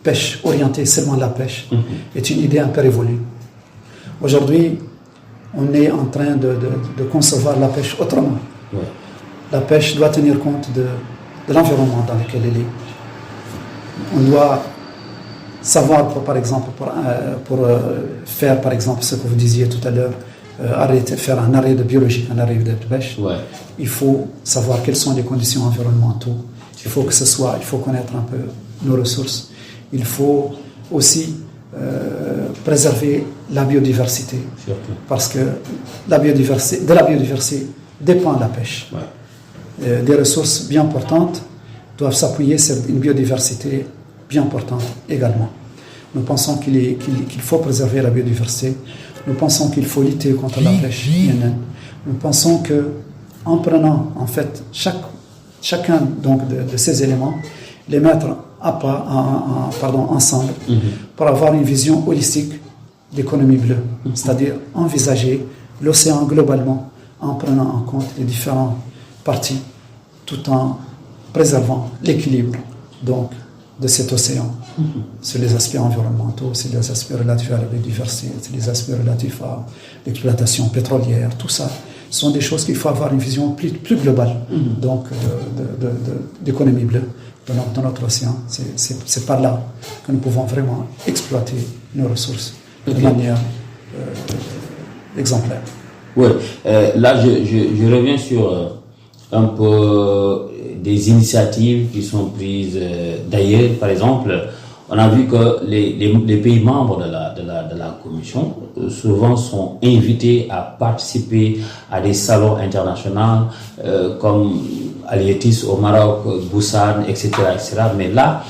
pêche orientée seulement à la pêche, est une idée un peu révolue. Aujourd'hui, on est en train de concevoir la pêche autrement. Ouais. La pêche doit tenir compte de l'environnement dans lequel elle est. On doit savoir, par exemple, pour faire par exemple ce que vous disiez tout à l'heure, faire un arrêt de biologie, un arrêt de pêche, il faut savoir quelles sont les conditions environnementales. Il faut connaître un peu nos ressources. Il faut aussi préserver la biodiversité. Surtout. Parce que de la biodiversité dépend la pêche. Ouais. Des ressources bien importantes doivent s'appuyer sur une biodiversité bien importante également. Nous pensons qu'il faut préserver la biodiversité. Nous pensons qu'il faut lutter contre la pêche INN. Nous pensons qu'en prenant en fait chacun donc de ces éléments, les mettre ensemble pour avoir une vision holistique d'économie bleue, c'est-à-dire envisager l'océan globalement en prenant en compte les différentes parties tout en préservant l'équilibre donc de cet océan sur les aspects environnementaux, sur les aspects relatifs à la biodiversité, sur les aspects relatifs à l'exploitation pétrolière, tout ça sont des choses qu'il faut avoir une vision plus globale donc d'économie bleue dans notre océan. C'est par là que nous pouvons vraiment exploiter nos ressources de manière exemplaire. Oui, là je reviens sur un peu des initiatives qui sont prises d'ailleurs. Par exemple, on a vu que les pays membres de la commission souvent sont invités à participer à des salons internationaux comme Alietis au Maroc, Busan, etc., etc. Mais là,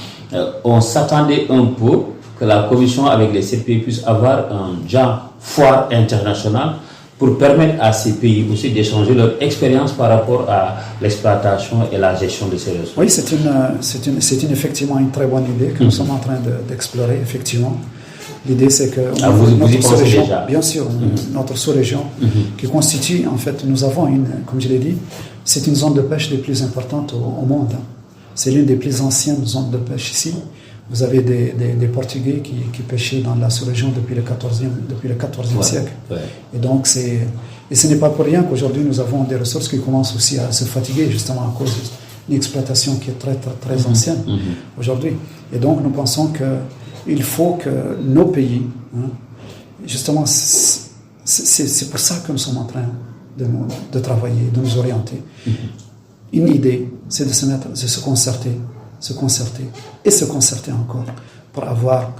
on s'attendait un peu que la commission avec les CPI puisse avoir un genre foire internationale pour permettre à ces pays aussi d'échanger leur expérience par rapport à l'exploitation et la gestion de ces ressources. Oui, c'est effectivement une très bonne idée que nous sommes en train d'explorer, effectivement. L'idée, c'est que notre sous-région, bien sûr, notre sous-région, qui constitue, en fait, nous avons comme je l'ai dit, c'est une zone de pêche des plus importantes au monde. C'est l'une des plus anciennes zones de pêche ici. Vous avez des Portugais qui pêchaient dans la sous-région depuis le 14e siècle. Ouais. Et donc, ce n'est pas pour rien qu'aujourd'hui nous avons des ressources qui commencent aussi à se fatiguer, justement à cause d'une exploitation qui est très, très, très ancienne aujourd'hui. Et donc, nous pensons qu'il faut que nos pays, justement, c'est pour ça que nous sommes en train de travailler, de nous orienter. Une idée, c'est de se concerter encore pour avoir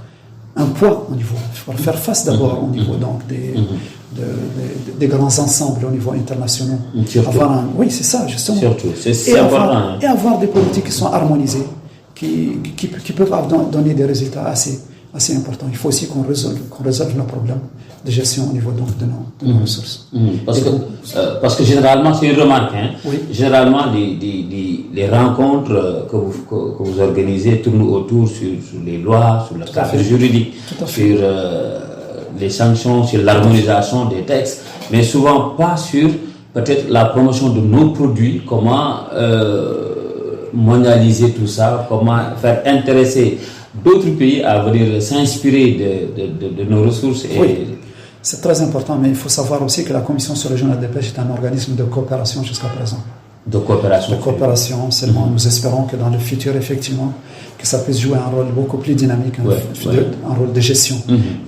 un poids au niveau, pour faire face d'abord au niveau donc des grands ensembles au niveau international. Oui, c'est ça justement. Surtout, c'est important. Et avoir des politiques qui sont harmonisées, qui peuvent donner des résultats assez importants. Il faut aussi qu'on résolve nos problèmes de gestion au niveau donc de nos ressources. Parce que généralement, c'est une remarque, généralement les rencontres que vous organisez tournent autour sur les lois, sur le cadre juridique, sur les sanctions, sur l'harmonisation des textes, mais souvent pas sur peut-être la promotion de nos produits, comment mondialiser tout ça, comment faire intéresser d'autres pays à venir s'inspirer de nos ressources. C'est très important, mais il faut savoir aussi que la Commission sous-régionale de pêche est un organisme de coopération jusqu'à présent. De coopération seulement. Nous espérons que dans le futur, effectivement, que ça puisse jouer un rôle beaucoup plus dynamique, un rôle de gestion.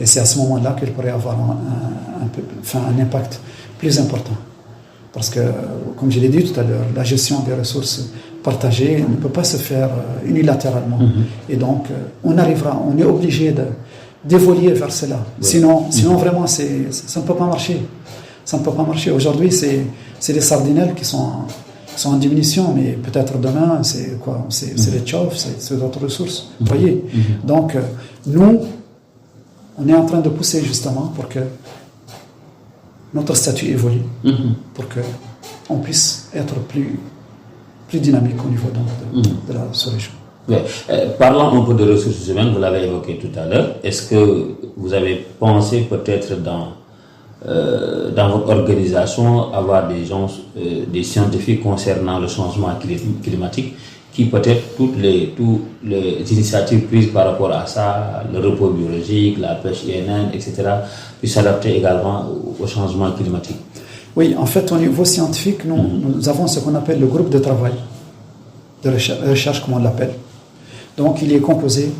Et c'est à ce moment-là qu'il pourrait avoir un impact plus important. Parce que, comme je l'ai dit tout à l'heure, la gestion des ressources partagées ne peut pas se faire unilatéralement. Et donc, on est obligé d'évoluer vers cela. Sinon vraiment, ça ne peut pas marcher. Ça ne peut pas marcher. Aujourd'hui, c'est les sardinelles qui sont en diminution, mais peut-être demain, c'est quoi ? C'est les chauves, c'est d'autres ressources. Vous voyez ? Donc, nous, on est en train de pousser justement pour que notre statut évolue, pour qu'on puisse être plus dynamique au niveau de la sous-région. Oui. Parlons un peu de ressources humaines, vous l'avez évoqué tout à l'heure. Est-ce que vous avez pensé peut-être dans votre organisation avoir des gens, des scientifiques concernant le changement climatique qui peut-être toutes les initiatives prises par rapport à ça, le repos biologique, la pêche INN, etc., puissent s'adapter également au changement climatique? Oui, en fait, au niveau scientifique, nous avons ce qu'on appelle le groupe de travail, de recherche, comme on l'appelle. Donc, il est composé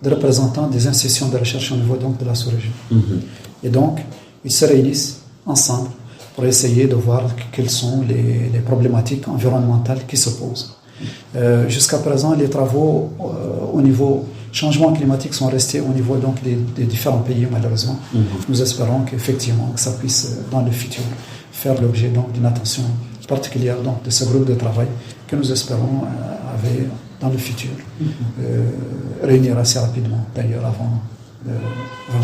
de représentants des institutions de recherche au niveau donc, de la sous-région. Et donc, ils se réunissent ensemble pour essayer de voir quelles sont les problématiques environnementales qui se posent. Jusqu'à présent, les travaux au niveau changement climatique sont restés au niveau donc, des différents pays, malheureusement. Nous espérons qu'effectivement, que ça puisse, dans le futur, faire l'objet donc, d'une attention particulière donc, de ce groupe de travail que nous espérons dans le futur réunir assez rapidement, d'ailleurs, avant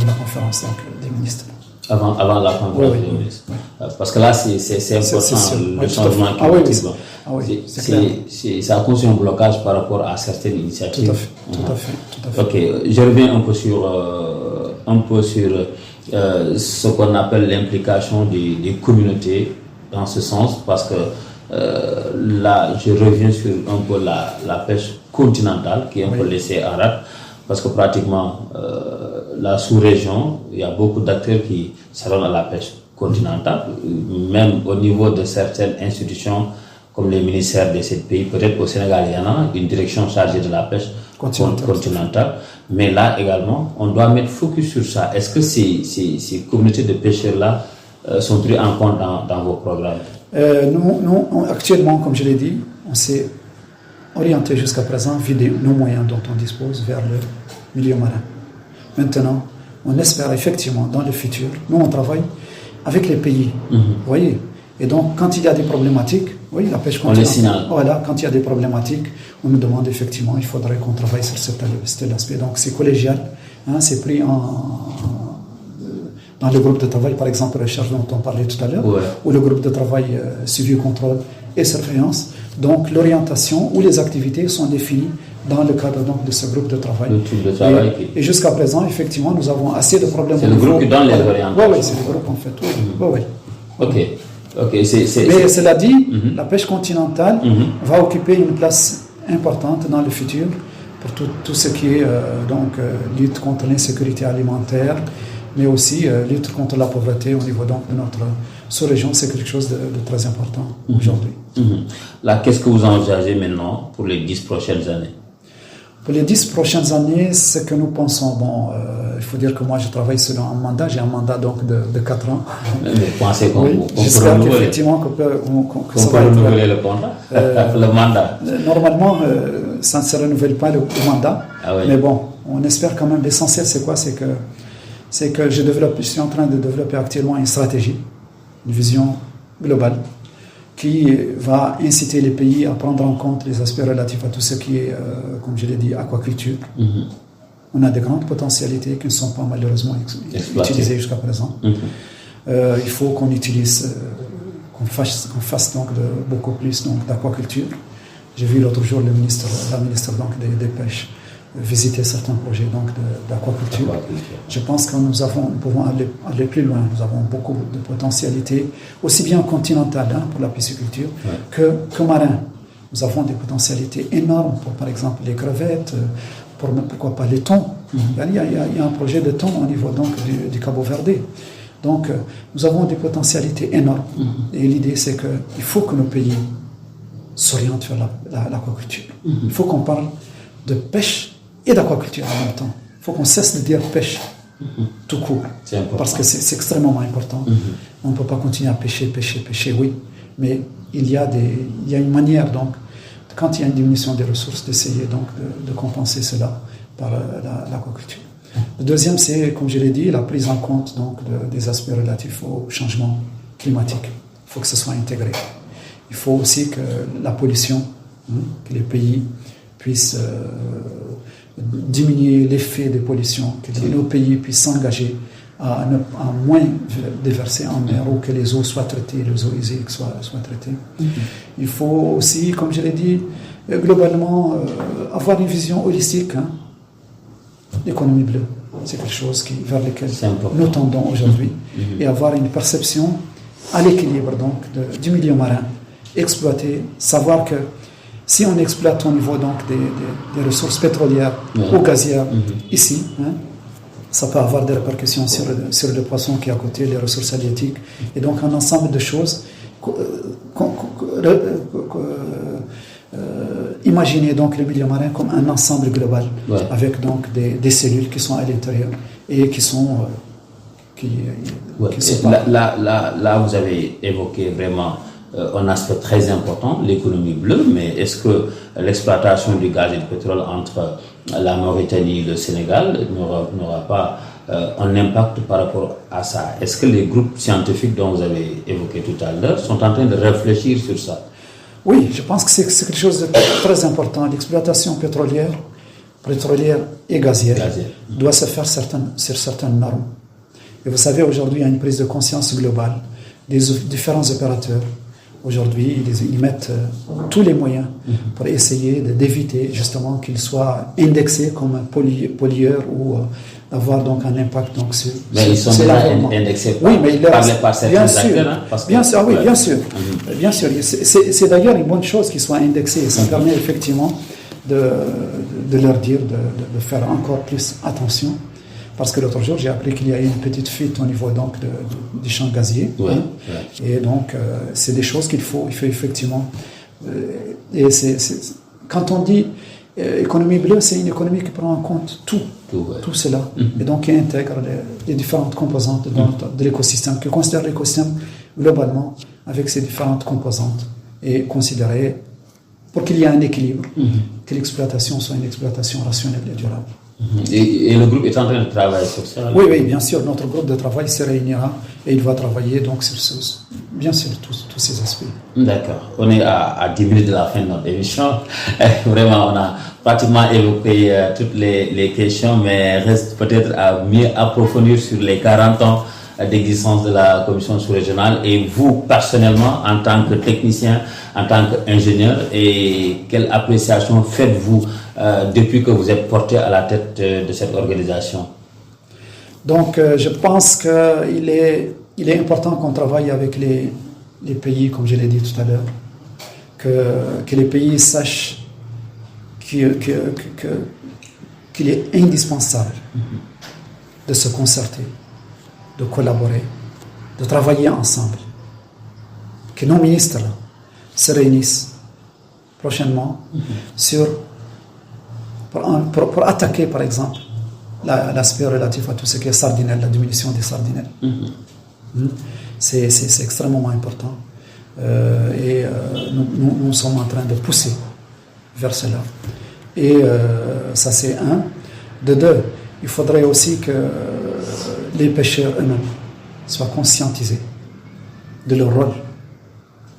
la conférence donc, des ministres. Avant la conférence des ministres. Parce que là, c'est important, le changement climatique. Ça cause un blocage par rapport à certaines initiatives. Tout à fait. Ok, je reviens un peu sur ce qu'on appelle l'implication des communautés dans ce sens, parce que là, je reviens sur un peu la pêche continentale qui est un peu laissée en rade, parce que pratiquement la sous-région, il y a beaucoup d'acteurs qui s'adonnent à la pêche continentale, même au niveau de certaines institutions comme les ministères de ces pays. Peut-être qu'au Sénégal, il y en a une direction chargée de la pêche continentale, mais là également, on doit mettre focus sur ça. Est-ce que ces communautés de pêcheurs-là sont pris en compte dans vos programmes? Nous, actuellement, comme je l'ai dit, on s'est orienté jusqu'à présent, vider nos moyens dont on dispose vers le milieu marin. Maintenant, on espère effectivement dans le futur, nous on travaille avec les pays, vous voyez. Et donc, quand il y a des problématiques, oui, la pêche continentale. On les signale. Voilà, quand il y a des problématiques, on nous demande effectivement, il faudrait qu'on travaille sur cet aspect. Donc, c'est collégial, c'est pris dans le groupe de travail, par exemple, recherche dont on parlait tout à l'heure, ou le groupe de travail suivi, contrôle et surveillance. Donc, l'orientation ou les activités sont définies dans le cadre donc, de ce groupe de travail. Le groupe de travail et jusqu'à présent, effectivement, nous avons assez de problèmes. C'est le groupe qui donne les orientations. Oui, c'est le groupe en fait. Ok. Mais cela dit, la pêche continentale va occuper une place importante dans le futur pour tout ce qui est lutte contre l'insécurité alimentaire, mais aussi lutte contre la pauvreté au niveau donc, de notre sous-région. C'est quelque chose de très important aujourd'hui. Là, qu'est-ce que vous envisagez maintenant pour les 10 prochaines années? Pour les 10 prochaines années, ce que nous pensons, il faut dire que moi je travaille selon un mandat, j'ai un mandat donc de 4 ans. Mais pensez qu'on peut j'espère qu'effectivement qu'on peut renouveler le contrat, le mandat. Normalement, ça ne se renouvelle pas le mandat, mais bon, on espère quand même. L'essentiel, c'est quoi? C'est que je suis en train de développer actuellement une stratégie, une vision globale, qui va inciter les pays à prendre en compte les aspects relatifs à tout ce qui est, comme je l'ai dit, aquaculture. On a de grandes potentialités qui ne sont pas malheureusement utilisées jusqu'à présent. Il faut qu'on utilise, qu'on fasse donc beaucoup plus d'aquaculture. J'ai vu l'autre jour la ministre donc, des Pêches visiter certains projets donc, d'aquaculture. Je pense que nous pouvons aller plus loin. Nous avons beaucoup de potentialités, aussi bien continentales pour la pisciculture que marin. Nous avons des potentialités énormes pour, par exemple, les crevettes, pourquoi pas les thons. Il y a un projet de thon au niveau donc, du Cabo Verde. Donc, nous avons des potentialités énormes. Et l'idée, c'est qu'il faut que nos pays s'orientent vers l'aquaculture. Il faut qu'on parle de pêche et d'aquaculture en même temps. Il faut qu'on cesse de dire pêche tout court. Parce que c'est extrêmement important. On ne peut pas continuer à pêcher, oui. Mais il y a une manière, donc, quand il y a une diminution des ressources, d'essayer donc de compenser cela par l'aquaculture. Le deuxième, c'est, comme je l'ai dit, la prise en compte donc, des aspects relatifs au changement climatique. Il faut que ce soit intégré. Il faut aussi que la pollution, que les pays puissent diminuer l'effet des pollutions, que nos pays puissent s'engager à moins déverser en mer ou que les eaux soient traitées, les eaux usées soient traitées. Il faut aussi, comme je l'ai dit, globalement, avoir une vision holistique. L'économie bleue, c'est quelque chose vers lequel nous tendons aujourd'hui, et avoir une perception à l'équilibre donc du milieu marin, exploiter, savoir que si on exploite au niveau donc des ressources pétrolières ou gazières ici, ça peut avoir des répercussions sur le poisson qui est à côté, les ressources halieutiques, et donc un ensemble de choses. Imaginez donc le milieu marin comme un ensemble global, avec donc des cellules qui sont à l'intérieur et qui sont Là, vous avez évoqué vraiment un aspect très important, l'économie bleue, mais est-ce que l'exploitation du gaz et du pétrole entre la Mauritanie et le Sénégal n'aura pas un impact par rapport à ça? Est-ce que les groupes scientifiques dont vous avez évoqué tout à l'heure sont en train de réfléchir sur ça? Oui, je pense que c'est quelque chose de très important. L'exploitation pétrolière et gazière doit se faire sur certaines normes. Et vous savez, aujourd'hui, il y a une prise de conscience globale des différents opérateurs. Aujourd'hui, ils mettent tous les moyens pour essayer d'éviter justement qu'ils soient indexés comme pollueurs ou avoir donc un impact donc sur. Mais ils sont déjà indexés par certains acteurs. Bien sûr. C'est d'ailleurs une bonne chose qu'ils soient indexés. Ça permet effectivement de leur dire de faire encore plus attention. Parce que l'autre jour, j'ai appris qu'il y a eu une petite fuite au niveau donc du champ gazier. Et donc, c'est des choses qu'il faut effectivement. Et quand on dit économie bleue, c'est une économie qui prend en compte tout cela. Et donc, qui intègre les différentes composantes de l'écosystème, qui considère l'écosystème globalement avec ses différentes composantes et considérer, pour qu'il y ait un équilibre, que l'exploitation soit une exploitation rationnelle et durable. Et le groupe est en train de travailler sur ça? Oui, bien sûr, notre groupe de travail se réunira et il va travailler donc sur bien sûr tous ces aspects. D'accord. On est à 10 minutes de la fin de notre émission. Vraiment, on a pratiquement évoqué toutes les questions, mais reste peut-être à mieux approfondir sur les 40 ans d'existence de la commission sous-régionale, et vous personnellement en tant que technicien, en tant qu'ingénieur, et quelle appréciation faites-vous depuis que vous êtes porté à la tête de cette organisation? Donc je pense qu'il est important qu'on travaille avec les pays, comme je l'ai dit tout à l'heure, que les pays sachent qu'il est indispensable de se concerter, de collaborer, de travailler ensemble. Que nos ministres se réunissent prochainement pour attaquer, par exemple, l'aspect relatif à tout ce qui est sardinelle, la diminution des sardinelles. C'est extrêmement important. Et nous sommes en train de pousser vers cela. Et ça, c'est un. De deux, il faudrait aussi que les pêcheurs eux-mêmes soient conscientisés de leur rôle.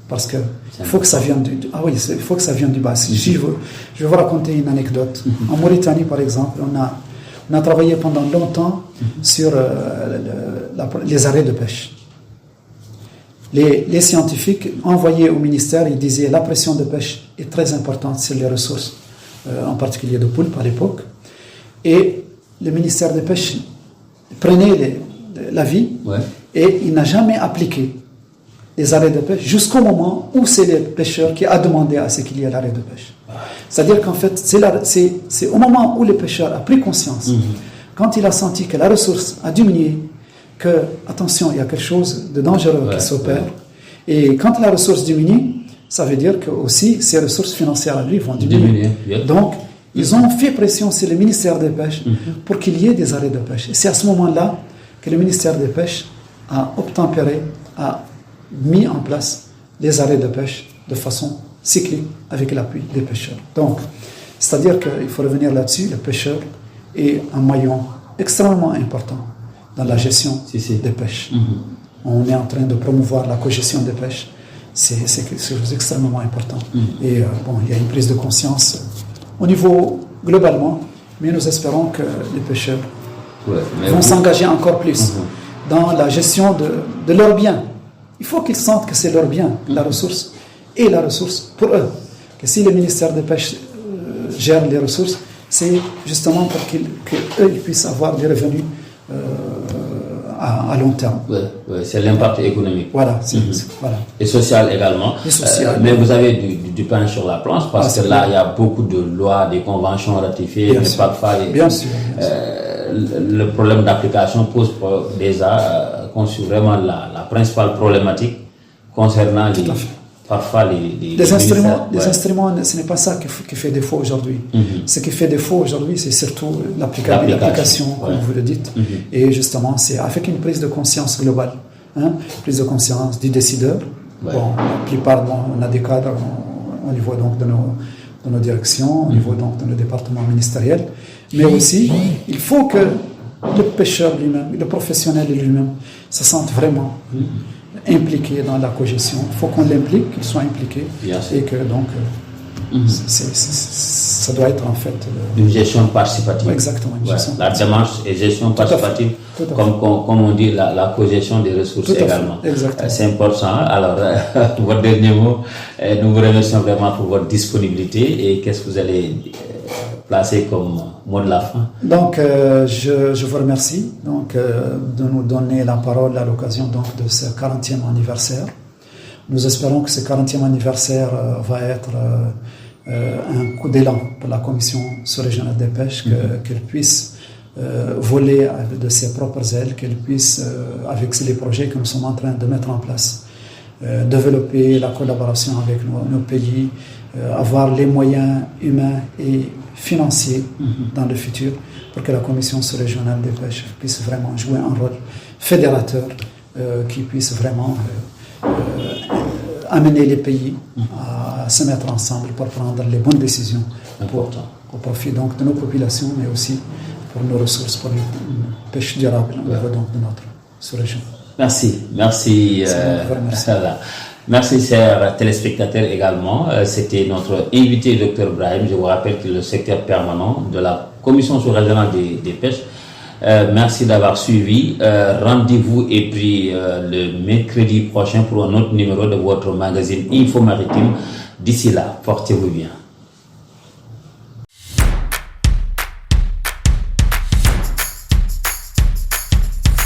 Parce que il faut que ça vienne il faut que ça vienne du bas. Je vais vous raconter une anecdote. En Mauritanie, par exemple, on a travaillé pendant longtemps sur les arrêts de pêche. Les scientifiques envoyés au ministère, ils disaient la pression de pêche est très importante sur les ressources, en particulier de poulpe à l'époque. Et le ministère de pêche prenait l'avis et il n'a jamais appliqué les arrêts de pêche jusqu'au moment où c'est les pêcheurs qui a demandé à ce qu'il y ait l'arrêt de pêche. C'est-à-dire qu'en fait, c'est au moment où le pêcheur a pris conscience, quand il a senti que la ressource a diminué, que, attention, il y a quelque chose de dangereux qui s'opère, et quand la ressource diminue, ça veut dire que aussi ses ressources financières à lui vont diminuer. Donc, ils ont fait pression sur le ministère des Pêches pour qu'il y ait des arrêts de pêche. Et c'est à ce moment-là que le ministère des Pêches a obtempéré, a mis en place les arrêts de pêche de façon cyclique avec l'appui des pêcheurs. Donc, c'est-à-dire qu'il faut revenir là-dessus, le pêcheur est un maillon extrêmement important dans la gestion des pêches. On est en train de promouvoir la cogestion des pêches. C'est quelque chose d'extrêmement important. Et il y a une prise de conscience au niveau globalement, mais nous espérons que les pêcheurs vont s'engager encore plus dans la gestion de leurs biens. Il faut qu'ils sentent que c'est leur bien, la ressource, et la ressource pour eux. Que si le ministère des Pêches gère les ressources, c'est justement pour qu'eux puissent avoir des revenus à long terme. C'est l'impact économique. Voilà, voilà. Et social également. Et social. Mais vous avez du pain sur la planche parce que là, il y a beaucoup de lois, des conventions ratifiées, mais parfois le problème d'application pose déjà vraiment la principale problématique concernant parfois les instruments, ce n'est pas ça qui fait défaut aujourd'hui. Ce qui fait défaut aujourd'hui, c'est surtout l'application, comme vous le dites. Et justement, c'est avec une prise de conscience globale, prise de conscience du décideur. Bon, la plupart, on a des cadres au niveau donc de nos directions, au niveau donc de nos départements ministériels. Mais aussi, il faut que le pêcheur lui-même, le professionnel lui-même, se sente vraiment impliqué dans la cogestion. Il faut qu'on l'implique, qu'il soit impliqué, et que donc ça doit être en fait une gestion participative. Exactement. La démarche et gestion participative, comme on dit, la cogestion des ressources également. C'est important. Alors, votre dernier mot, nous vous remercions vraiment pour votre disponibilité et qu'est-ce que vous allez placer comme mot de la fin? Donc, je vous remercie de nous donner la parole à l'occasion de ce 40e anniversaire. Nous espérons que ce 40e anniversaire va être un coup d'élan pour la Commission sous-régionale des pêches, qu'elle puisse voler de ses propres ailes, qu'elle puisse, avec les projets que nous sommes en train de mettre en place, développer la collaboration avec nos pays, avoir les moyens humains et financiers dans le futur pour que la Commission sous-régionale des pêches puisse vraiment jouer un rôle fédérateur qui puisse vraiment amener les pays à se mettre ensemble pour prendre les bonnes décisions au profit donc de nos populations, mais aussi pour nos ressources, pour une pêche durable au niveau donc de notre sous-région. Merci. Merci, chers téléspectateurs également. C'était notre invité, Dr Brahim. Je vous rappelle qu'il est le secrétaire permanent de la Commission sous-régionale des pêches. Merci d'avoir suivi. Rendez-vous et puis le mercredi prochain pour un autre numéro de votre magazine Info Maritime. D'ici là, portez-vous bien.